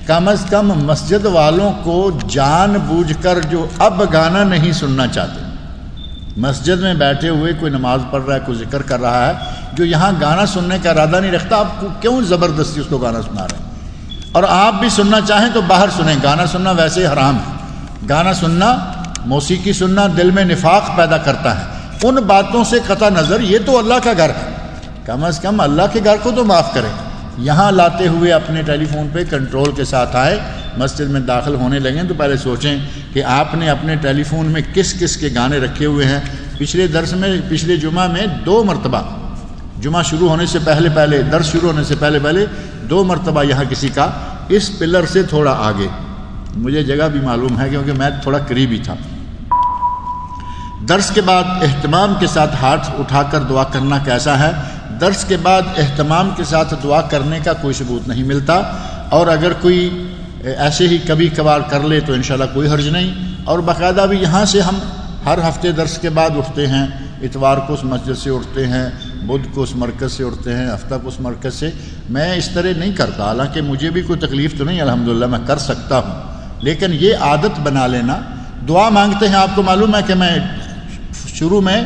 کم از کم مسجد والوں کو جان بوجھ کر جو اب گانا نہیں سننا چاہتے، مسجد میں بیٹھے ہوئے کوئی نماز پڑھ رہا ہے، کوئی ذکر کر رہا ہے، جو یہاں گانا سننے کا ارادہ نہیں رکھتا، آپ کو کیوں زبردستی اس کو گانا سنا رہے ہیں؟ اور آپ بھی سننا چاہیں تو باہر سنیں، گانا سننا ویسے حرام ہے، گانا سننا، موسیقی سننا دل میں نفاق پیدا کرتا ہے، ان باتوں سے قطع نظر، یہ تو اللہ کا گھر ہے، کم از کم اللہ کے گھر کو تو معاف کریں۔ یہاں لاتے ہوئے اپنے ٹیلی فون پہ کنٹرول کے ساتھ آئے، مسجد میں داخل ہونے لگیں تو پہلے سوچیں کہ آپ نے اپنے ٹیلی فون میں کس کس کے گانے رکھے ہوئے ہیں۔ پچھلے جمعہ میں 2 مرتبہ، جمعہ شروع ہونے سے پہلے درس شروع ہونے سے پہلے 2 مرتبہ یہاں کسی کا اس پلر سے تھوڑا آگے، مجھے جگہ بھی معلوم ہے کیونکہ میں تھوڑا قریبی تھا۔ درس کے بعد اہتمام کے ساتھ ہاتھ اٹھا کر دعا کرنا کیسا ہے؟ درس کے بعد اہتمام کے ساتھ دعا کرنے کا کوئی ثبوت نہیں ملتا، اور اگر کوئی ایسے ہی کبھی کبھار کر لے تو انشاءاللہ کوئی حرج نہیں۔ اور باقاعدہ بھی یہاں سے ہم ہر ہفتے درس کے بعد اٹھتے ہیں، اتوار کو اس مسجد سے اٹھتے ہیں، بدھ کو اس مرکز سے اٹھتے ہیں، ہفتہ کو اس مرکز سے۔ میں اس طرح نہیں کرتا، حالانکہ مجھے بھی کوئی تکلیف تو نہیں، الحمدللہ میں کر سکتا ہوں، لیکن یہ عادت بنا لینا۔ دعا مانگتے ہیں، آپ کو معلوم ہے کہ میں شروع میں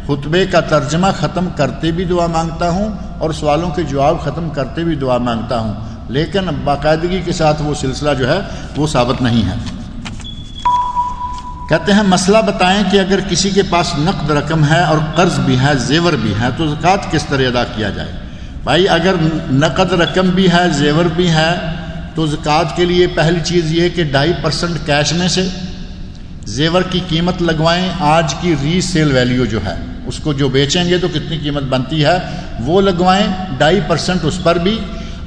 خطبے کا ترجمہ ختم کرتے بھی دعا مانگتا ہوں اور سوالوں کے جواب ختم کرتے بھی دعا مانگتا ہوں، لیکن باقاعدگی کے ساتھ وہ سلسلہ جو ہے وہ ثابت نہیں ہے۔ کہتے ہیں مسئلہ بتائیں کہ اگر کسی کے پاس نقد رقم ہے اور قرض بھی ہے، زیور بھی ہے، تو زکوٰۃ کس طرح ادا کیا جائے؟ بھائی اگر نقد رقم بھی ہے، زیور بھی ہے، تو زکوٰۃ کے لیے پہلی چیز یہ کہ 2.5% کیش میں سے زیور کی قیمت لگوائیں، آج کی ری سیل ویلیو جو ہے اس کو جو بیچیں گے تو کتنی قیمت بنتی ہے وہ لگوائیں، 2.5% اس پر بھی،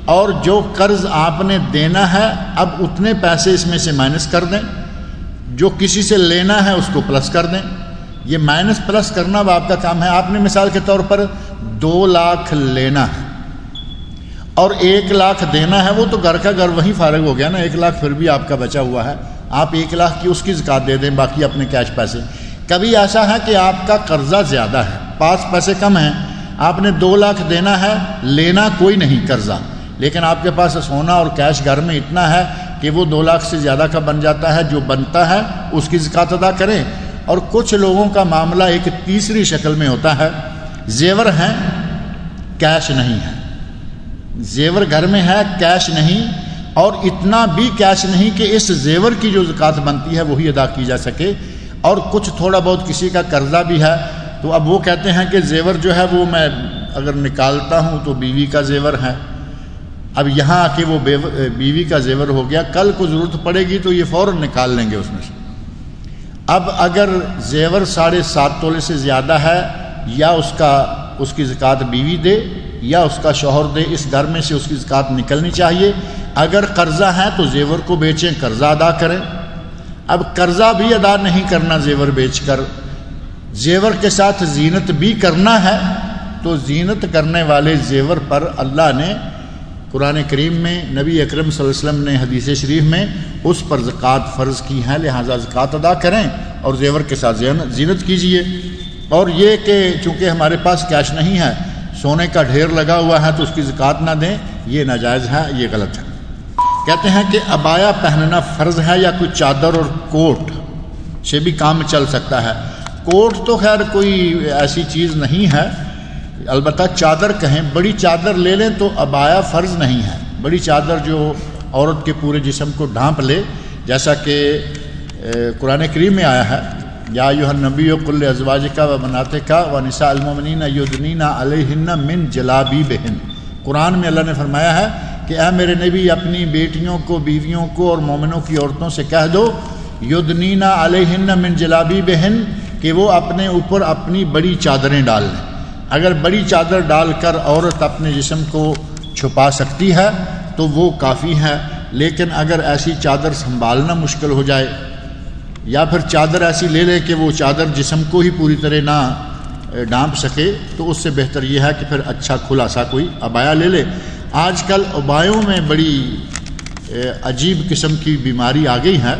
اور جو قرض آپ نے دینا ہے اب اتنے پیسے اس میں سے مائنس کر دیں، جو کسی سے لینا ہے اس کو پلس کر دیں۔ یہ مائنس پلس کرنا اب آپ کا کام ہے۔ آپ نے مثال کے طور پر 2 لاکھ لینا ہے اور 1 لاکھ دینا ہے، وہ تو گھر کا گھر وہیں فارغ ہو گیا نا، 1 لاکھ پھر بھی آپ کا بچا ہوا ہے، آپ 1 لاکھ کی اس کی زکوٰۃ دے دیں، باقی اپنے کیش پیسے۔ کبھی ایسا ہے کہ آپ کا قرضہ زیادہ ہے، پاس پیسے کم ہیں، آپ نے 2 لاکھ دینا ہے، لینا کوئی نہیں قرضہ، لیکن آپ کے پاس سونا اور کیش گھر میں اتنا ہے کہ وہ 2 لاکھ سے زیادہ کا بن جاتا ہے، جو بنتا ہے اس کی زکوٰۃ ادا کریں۔ اور کچھ لوگوں کا معاملہ ایک تیسری شکل میں ہوتا ہے، زیور ہیں کیش نہیں ہے، زیور گھر میں ہے کیش نہیں، اور اتنا بھی کیش نہیں کہ اس زیور کی جو زکوٰۃ بنتی ہے وہی ادا کی جا سکے، اور کچھ تھوڑا بہت کسی کا قرضہ بھی ہے، تو اب وہ کہتے ہیں کہ زیور جو ہے وہ میں اگر نکالتا ہوں تو بیوی کا زیور ہے، اب یہاں آ کے وہ بیوی کا زیور ہو گیا، کل کو ضرورت پڑے گی تو یہ فوراً نکال لیں گے اس میں سے۔ اب اگر زیور 7.5 تولے سے زیادہ ہے، یا اس کی زکوٰۃ بیوی دے یا اس کا شوہر دے، اس گھر میں سے اس کی زکوٰۃ نکلنی چاہیے۔ اگر قرضہ ہے تو زیور کو بیچیں، قرضہ ادا کریں۔ اب قرضہ بھی ادا نہیں کرنا زیور بیچ کر، زیور کے ساتھ زینت بھی کرنا ہے، تو زینت کرنے والے زیور پر اللہ نے قرآن کریم میں، نبی اکرم صلی اللہ علیہ وسلم نے حدیث شریف میں اس پر زکوٰۃ فرض کی ہے، لہٰذا زکوٰۃ ادا کریں اور زیور کے ساتھ زینت کیجیے۔ اور یہ کہ چونکہ ہمارے پاس کیش نہیں ہے، سونے کا ڈھیر لگا ہوا ہے تو اس کی زکوٰۃ نہ دیں، یہ ناجائز ہے، یہ غلط ہے۔ کہتے ہیں کہ عبایا پہننا فرض ہے یا کوئی چادر اور کوٹ سے بھی کام چل سکتا ہے؟ کوٹ تو خیر کوئی ایسی چیز نہیں ہے، البتہ چادر کہیں، بڑی چادر لے لیں تو عبایا فرض نہیں ہے، بڑی چادر جو عورت کے پورے جسم کو ڈھانپ لے، جیسا کہ قرآن کریم میں آیا ہے، یا ایھا النبی قل لازواجک و بناتک و نساء المؤمنین یدنین علیہن من جلابیبہن۔ قرآن میں اللہ نے فرمایا ہے کہ اے میرے نبی اپنی بیٹیوں کو، بیویوں کو اور مومنوں کی عورتوں سے کہہ دو یدنین علیہن من جلابیبہن، کہ وہ اپنے اوپر اپنی بڑی چادریں ڈال لیں۔ اگر بڑی چادر ڈال کر عورت اپنے جسم کو چھپا سکتی ہے تو وہ کافی ہے، لیکن اگر ایسی چادر سنبھالنا مشکل ہو جائے، یا پھر چادر ایسی لے لے کہ وہ چادر جسم کو ہی پوری طرح نہ ڈھانپ سکے، تو اس سے بہتر یہ ہے کہ پھر اچھا کھلا سا کوئی عبایا لے لے۔ آج کل عبایوں میں بڑی عجیب قسم کی بیماری آ گئی ہے۔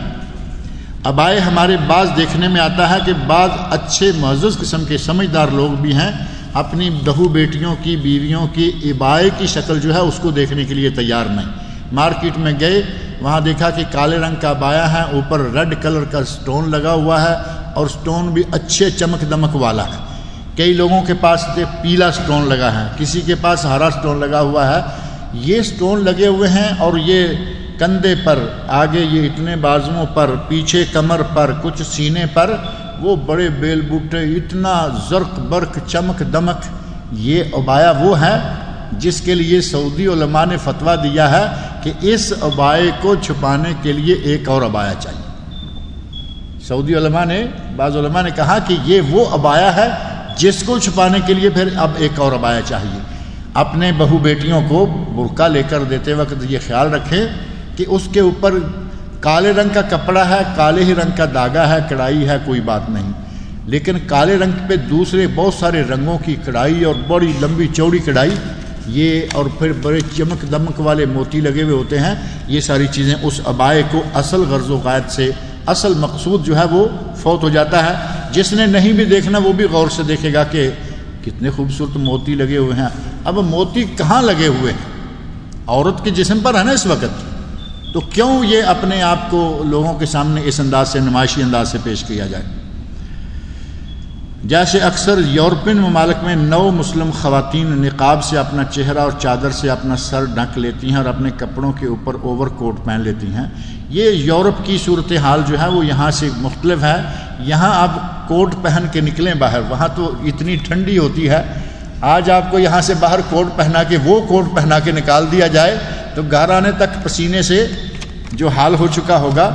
عبائے ہمارے بعض دیکھنے میں آتا ہے کہ بعض اچھے معزز قسم کے سمجھدار لوگ بھی ہیں، اپنی بہو بیٹیوں کی، بیویوں کی عبائے کی شکل جو ہے اس کو دیکھنے کے لیے تیار نہیں۔ مارکیٹ میں گئے، وہاں دیکھا کہ کالے رنگ کا عبایا ہے، اوپر ریڈ کلر کا سٹون لگا ہوا ہے، اور سٹون بھی اچھے چمک دمک والا ہے۔ کئی لوگوں کے پاس پیلا سٹون لگا ہے، کسی کے پاس ہرا سٹون لگا ہوا ہے، یہ سٹون لگے ہوئے ہیں اور یہ کندھے پر، آگے یہ اتنے بازوؤں پر، پیچھے کمر پر، کچھ سینے پر، وہ بڑے بیل بوٹے، اتنا زرق برق چمک دمک، یہ عبایا وہ ہے جس کے لیے سعودی علماء نے فتویٰ دیا ہے کہ اس عبائے کو چھپانے کے لیے ایک اور عبایا چاہیے۔ سعودی علماء نے، بعض علماء نے کہا کہ یہ وہ عبایا ہے جس کو چھپانے کے لیے پھر اب ایک اور عبایا چاہیے۔ اپنے بہو بیٹیوں کو برقع لے کر دیتے وقت یہ خیال رکھیں کہ اس کے اوپر کالے رنگ کا کپڑا ہے، کالے ہی رنگ کا داغا ہے، کڑائی ہے، کوئی بات نہیں، لیکن کالے رنگ پہ دوسرے بہت سارے رنگوں کی کڑائی اور بڑی لمبی چوڑی کڑائی، یہ اور پھر بڑے چمک دمک والے موتی لگے ہوئے ہوتے ہیں، یہ ساری چیزیں اس عبائے کو اصل غرض و غایت سے، اصل مقصود جو ہے وہ فوت ہو جاتا ہے۔ جس نے نہیں بھی دیکھنا وہ بھی غور سے دیکھے گا کہ کتنے خوبصورت موتی لگے ہوئے ہیں۔ اب موتی کہاں لگے ہوئے ہیں؟ عورت کے جسم پر ہے نا اس وقت، تو کیوں یہ اپنے آپ کو لوگوں کے سامنے اس انداز سے، نمائشی انداز سے پیش کیا جائے؟ جیسے اکثر یورپین ممالک میں نو مسلم خواتین نقاب سے اپنا چہرہ اور چادر سے اپنا سر ڈھک لیتی ہیں اور اپنے کپڑوں کے اوپر اوور کوٹ پہن لیتی ہیں۔ یہ یورپ کی صورتحال جو ہے وہ یہاں سے مختلف ہے۔ یہاں آپ کوٹ پہن کے نکلیں باہر، وہاں تو اتنی ٹھنڈی ہوتی ہے، آج آپ کو یہاں سے باہر کوٹ پہنا کے، وہ کوٹ پہنا کے نکال دیا جائے تو گھر آنے تک پسینے سے جو حال ہو چکا ہوگا۔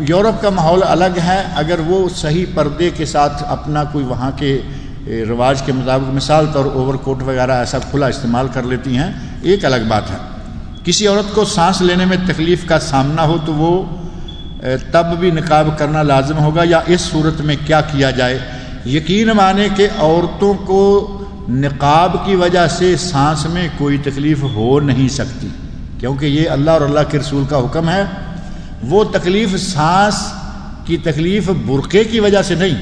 یورپ کا ماحول الگ ہے، اگر وہ صحیح پردے کے ساتھ اپنا کوئی وہاں کے رواج کے مطابق مثال طور اوور کوٹ وغیرہ ایسا کھلا استعمال کر لیتی ہیں، ایک الگ بات ہے۔ کسی عورت کو سانس لینے میں تکلیف کا سامنا ہو تو وہ تب بھی نقاب کرنا لازم ہوگا، یا اس صورت میں کیا کیا جائے؟ یقین مانے کہ عورتوں کو نقاب کی وجہ سے سانس میں کوئی تکلیف ہو نہیں سکتی، کیونکہ یہ اللہ اور اللہ کے رسول کا حکم ہے۔ وہ تکلیف سانس کی تکلیف برقعے کی وجہ سے نہیں،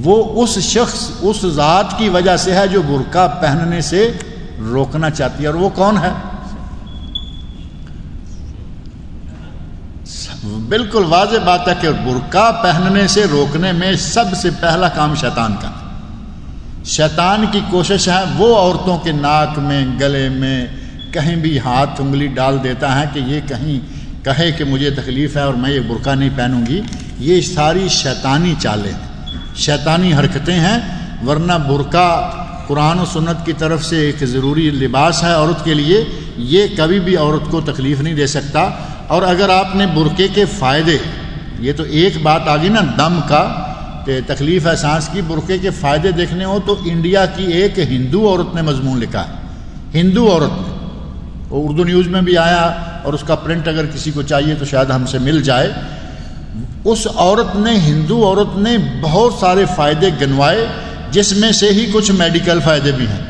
وہ اس شخص، اس ذات کی وجہ سے ہے جو برقع پہننے سے روکنا چاہتی ہے، اور وہ کون ہے؟ بالکل واضح بات ہے کہ برقع پہننے سے روکنے میں سب سے پہلا کام شیطان کا، شیطان کی کوشش ہے وہ عورتوں کے ناک میں، گلے میں کہیں بھی ہاتھ انگلی ڈال دیتا ہے کہ یہ کہیں کہے کہ مجھے تکلیف ہے اور میں یہ برقع نہیں پہنوں گی۔ یہ ساری شیطانی چالیں، شیطانی حرکتیں ہیں، ورنہ برقع قرآن و سنت کی طرف سے ایک ضروری لباس ہے عورت کے لیے، یہ کبھی بھی عورت کو تکلیف نہیں دے سکتا۔ اور اگر آپ نے برقعے کے فائدے، یہ تو ایک بات آ گئی نا دم کا، تکلیف ہے سانس کی، برقعے کے فائدے دیکھنے ہو تو انڈیا کی ایک ہندو عورت نے مضمون لکھا ہے، ہندو عورت نے، وہ اردو نیوز میں بھی آیا، اور اس کا پرنٹ اگر کسی کو چاہیے تو شاید ہم سے مل جائے۔ اس عورت نے، ہندو عورت نے بہت سارے فائدے گنوائے، جس میں سے ہی کچھ میڈیکل فائدے بھی ہیں۔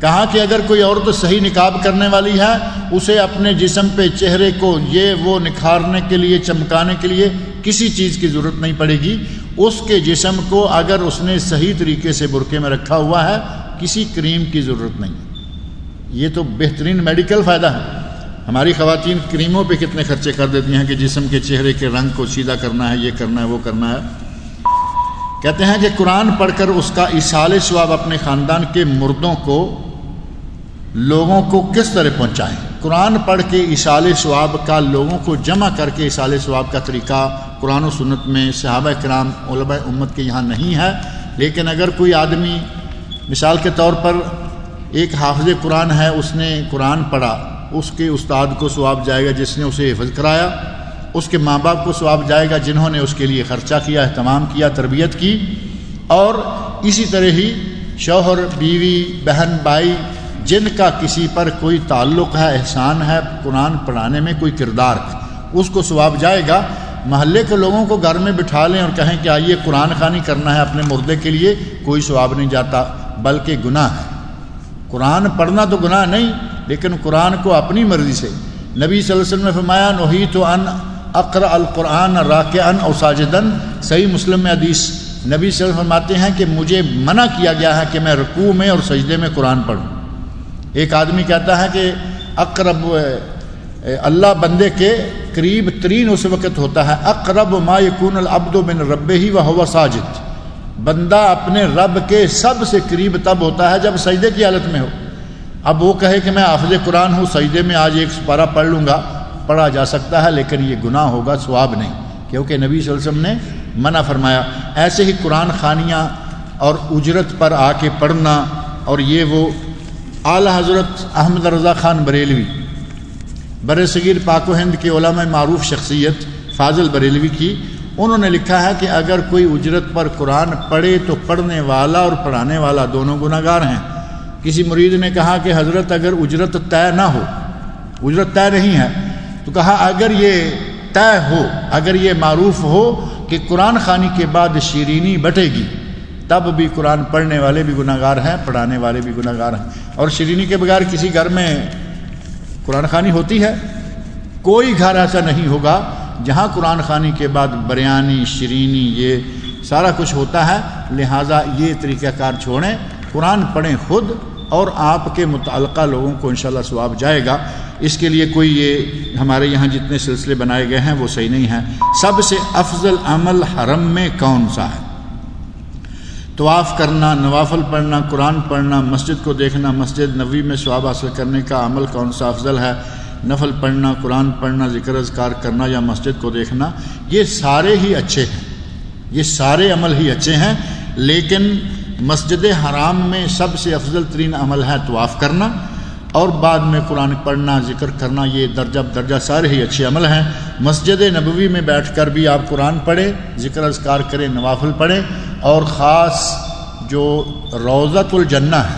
کہا کہ اگر کوئی عورت صحیح نقاب کرنے والی ہے، اسے اپنے جسم پہ، چہرے کو یہ وہ نکھارنے کے لیے، چمکانے کے لیے کسی چیز کی ضرورت نہیں پڑے گی۔ اس کے جسم کو اگر اس نے صحیح طریقے سے برقعے میں رکھا ہوا ہے، کسی کریم کی ضرورت نہیں ہے۔ یہ تو بہترین میڈیکل فائدہ ہے۔ ہماری خواتین کریموں پہ کتنے خرچے کر دیتی ہیں کہ جسم کے چہرے کے رنگ کو سیدھا کرنا ہے، یہ کرنا ہے، وہ کرنا ہے۔ کہتے ہیں کہ قرآن پڑھ کر اس کا ایصال ثواب اپنے خاندان کے مردوں کو، لوگوں کو کس طرح پہنچائیں؟ قرآن پڑھ کے ایصال ثواب کا، لوگوں کو جمع کر کے ایصال ثواب کا طریقہ قرآن و سنت میں صحابہ کرام، علماء امت کے یہاں نہیں ہے۔ لیکن اگر کوئی آدمی، مثال کے طور پر ایک حافظ قرآن ہے، اس نے قرآن پڑھا، اس کے استاد کو ثواب جائے گا جس نے اسے حفظ کرایا، اس کے ماں باپ کو ثواب جائے گا جنہوں نے اس کے لیے خرچہ کیا، اہتمام کیا، تربیت کی، اور اسی طرح ہی شوہر، بیوی، بہن، بھائی جن کا کسی پر کوئی تعلق ہے، احسان ہے قرآن پڑھانے میں، کوئی کردار، اس کو ثواب جائے گا۔ محلے کے لوگوں کو گھر میں بٹھا لیں اور کہیں کہ آئیے قرآن خوانی کرنا ہے اپنے مردے کے لیے، کوئی ثواب نہیں جاتا، بلکہ گناہ ہے۔ قرآن پڑھنا تو گناہ نہیں، لیکن قرآن کو اپنی مرضی سے، نبی صلی اللہ علیہ وسلم نے فرمایا نہیت ان اقرأ القرآن راکعا او ساجدا، صحیح مسلم میں حدیث، نبی صلی اللہ علیہ وسلم فرماتے ہیں کہ مجھے منع کیا گیا ہے کہ میں رکوع میں اور سجدے میں قرآن پڑھوں۔ ایک آدمی کہتا ہے کہ اقرب، اللہ بندے کے قریب ترین اس وقت ہوتا ہے، اقرب ما یکون العبد من ربہ وہو ساجد، بندہ اپنے رب کے سب سے قریب تب ہوتا ہے جب سجدے کی حالت میں ہو۔ اب وہ کہے کہ میں حافظ قرآن ہوں، سجدے میں آج ایک سپارہ پڑھ لوں گا، پڑھا جا سکتا ہے، لیکن یہ گناہ ہوگا، ثواب نہیں، کیونکہ نبی صلی اللہ علیہ وسلم نے منع فرمایا۔ ایسے ہی قرآن خوانیاں اور اجرت پر آ کے پڑھنا، اور یہ وہ اعلیٰ حضرت احمد رضا خان بریلوی، بر صغیر پاک و ہند کے علماء معروف شخصیت فاضل بریلوی کی، انہوں نے لکھا ہے کہ اگر کوئی اجرت پر قرآن پڑھے تو پڑھنے والا اور پڑھانے والا دونوں گناہگار ہیں۔ کسی مرید نے کہا کہ حضرت اگر اجرت طے نہ ہو، اجرت طے نہیں ہے، تو کہا اگر یہ طے ہو، اگر یہ معروف ہو کہ قرآن خوانی کے بعد شیرینی بٹے گی، تب بھی قرآن پڑھنے والے بھی گناہگار ہیں، پڑھانے والے بھی گناہگار ہیں۔ اور شیرینی کے بغیر کسی گھر میں قرآن خوانی ہوتی ہے؟ کوئی گھر ایسا نہیں ہوگا جہاں قرآن خوانی کے بعد بریانی، شیرینی، یہ سارا کچھ ہوتا ہے۔ لہٰذا یہ طریقہ کار چھوڑیں، قرآن پڑھیں خود، اور آپ کے متعلقہ لوگوں کو انشاءاللہ ثواب جائے گا۔ اس کے لیے کوئی یہ ہمارے یہاں جتنے سلسلے بنائے گئے ہیں وہ صحیح نہیں ہیں۔ سب سے افضل عمل حرم میں کون سا ہے؟ طواف کرنا، نوافل پڑھنا، قرآن پڑھنا، مسجد کو دیکھنا، مسجد نبوی میں ثواب حاصل کرنے کا عمل کون سا افضل ہے؟ نفل پڑھنا، قرآن پڑھنا، ذکر اذکار کرنا یا مسجد کو دیکھنا؟ یہ سارے ہی اچھے ہیں، یہ سارے عمل ہی اچھے ہیں، لیکن مسجد حرام میں سب سے افضل ترین عمل ہے طواف کرنا، اور بعد میں قرآن پڑھنا، ذکر کرنا، یہ درجہ درجہ سارے ہی اچھے عمل ہیں۔ مسجد نبوی میں بیٹھ کر بھی آپ قرآن پڑھیں، ذکر اذکار کریں، نوافل پڑھیں، اور خاص جو روضۃ الجنہ ہے،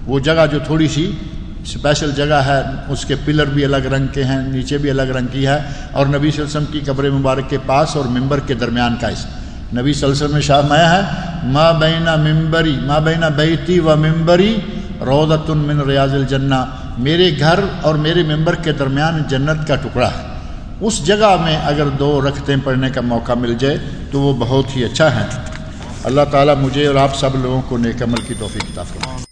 وہ جگہ جو تھوڑی سی اسپیشل جگہ ہے، اس کے پلر بھی الگ رنگ کے ہیں، نیچے بھی الگ رنگ کی ہے، اور نبی صلی اللہ علیہ وسلم کی قبر مبارک کے پاس اور ممبر کے درمیان کا اس نبی صلی اللہ علیہ وسلم نے شاہ مایا ہے، ما بین بیتی و ممبری روضۃ من ریاض الجنہ، میرے گھر اور میرے ممبر کے درمیان جنت کا ٹکڑا ہے۔ اس جگہ میں اگر 2 رکعتیں پڑھنے کا موقع مل جائے تو وہ بہت ہی اچھا ہے۔ اللہ تعالیٰ مجھے اور آپ سب لوگوں کو نیک عمل کی توفیق عطا فرمائے۔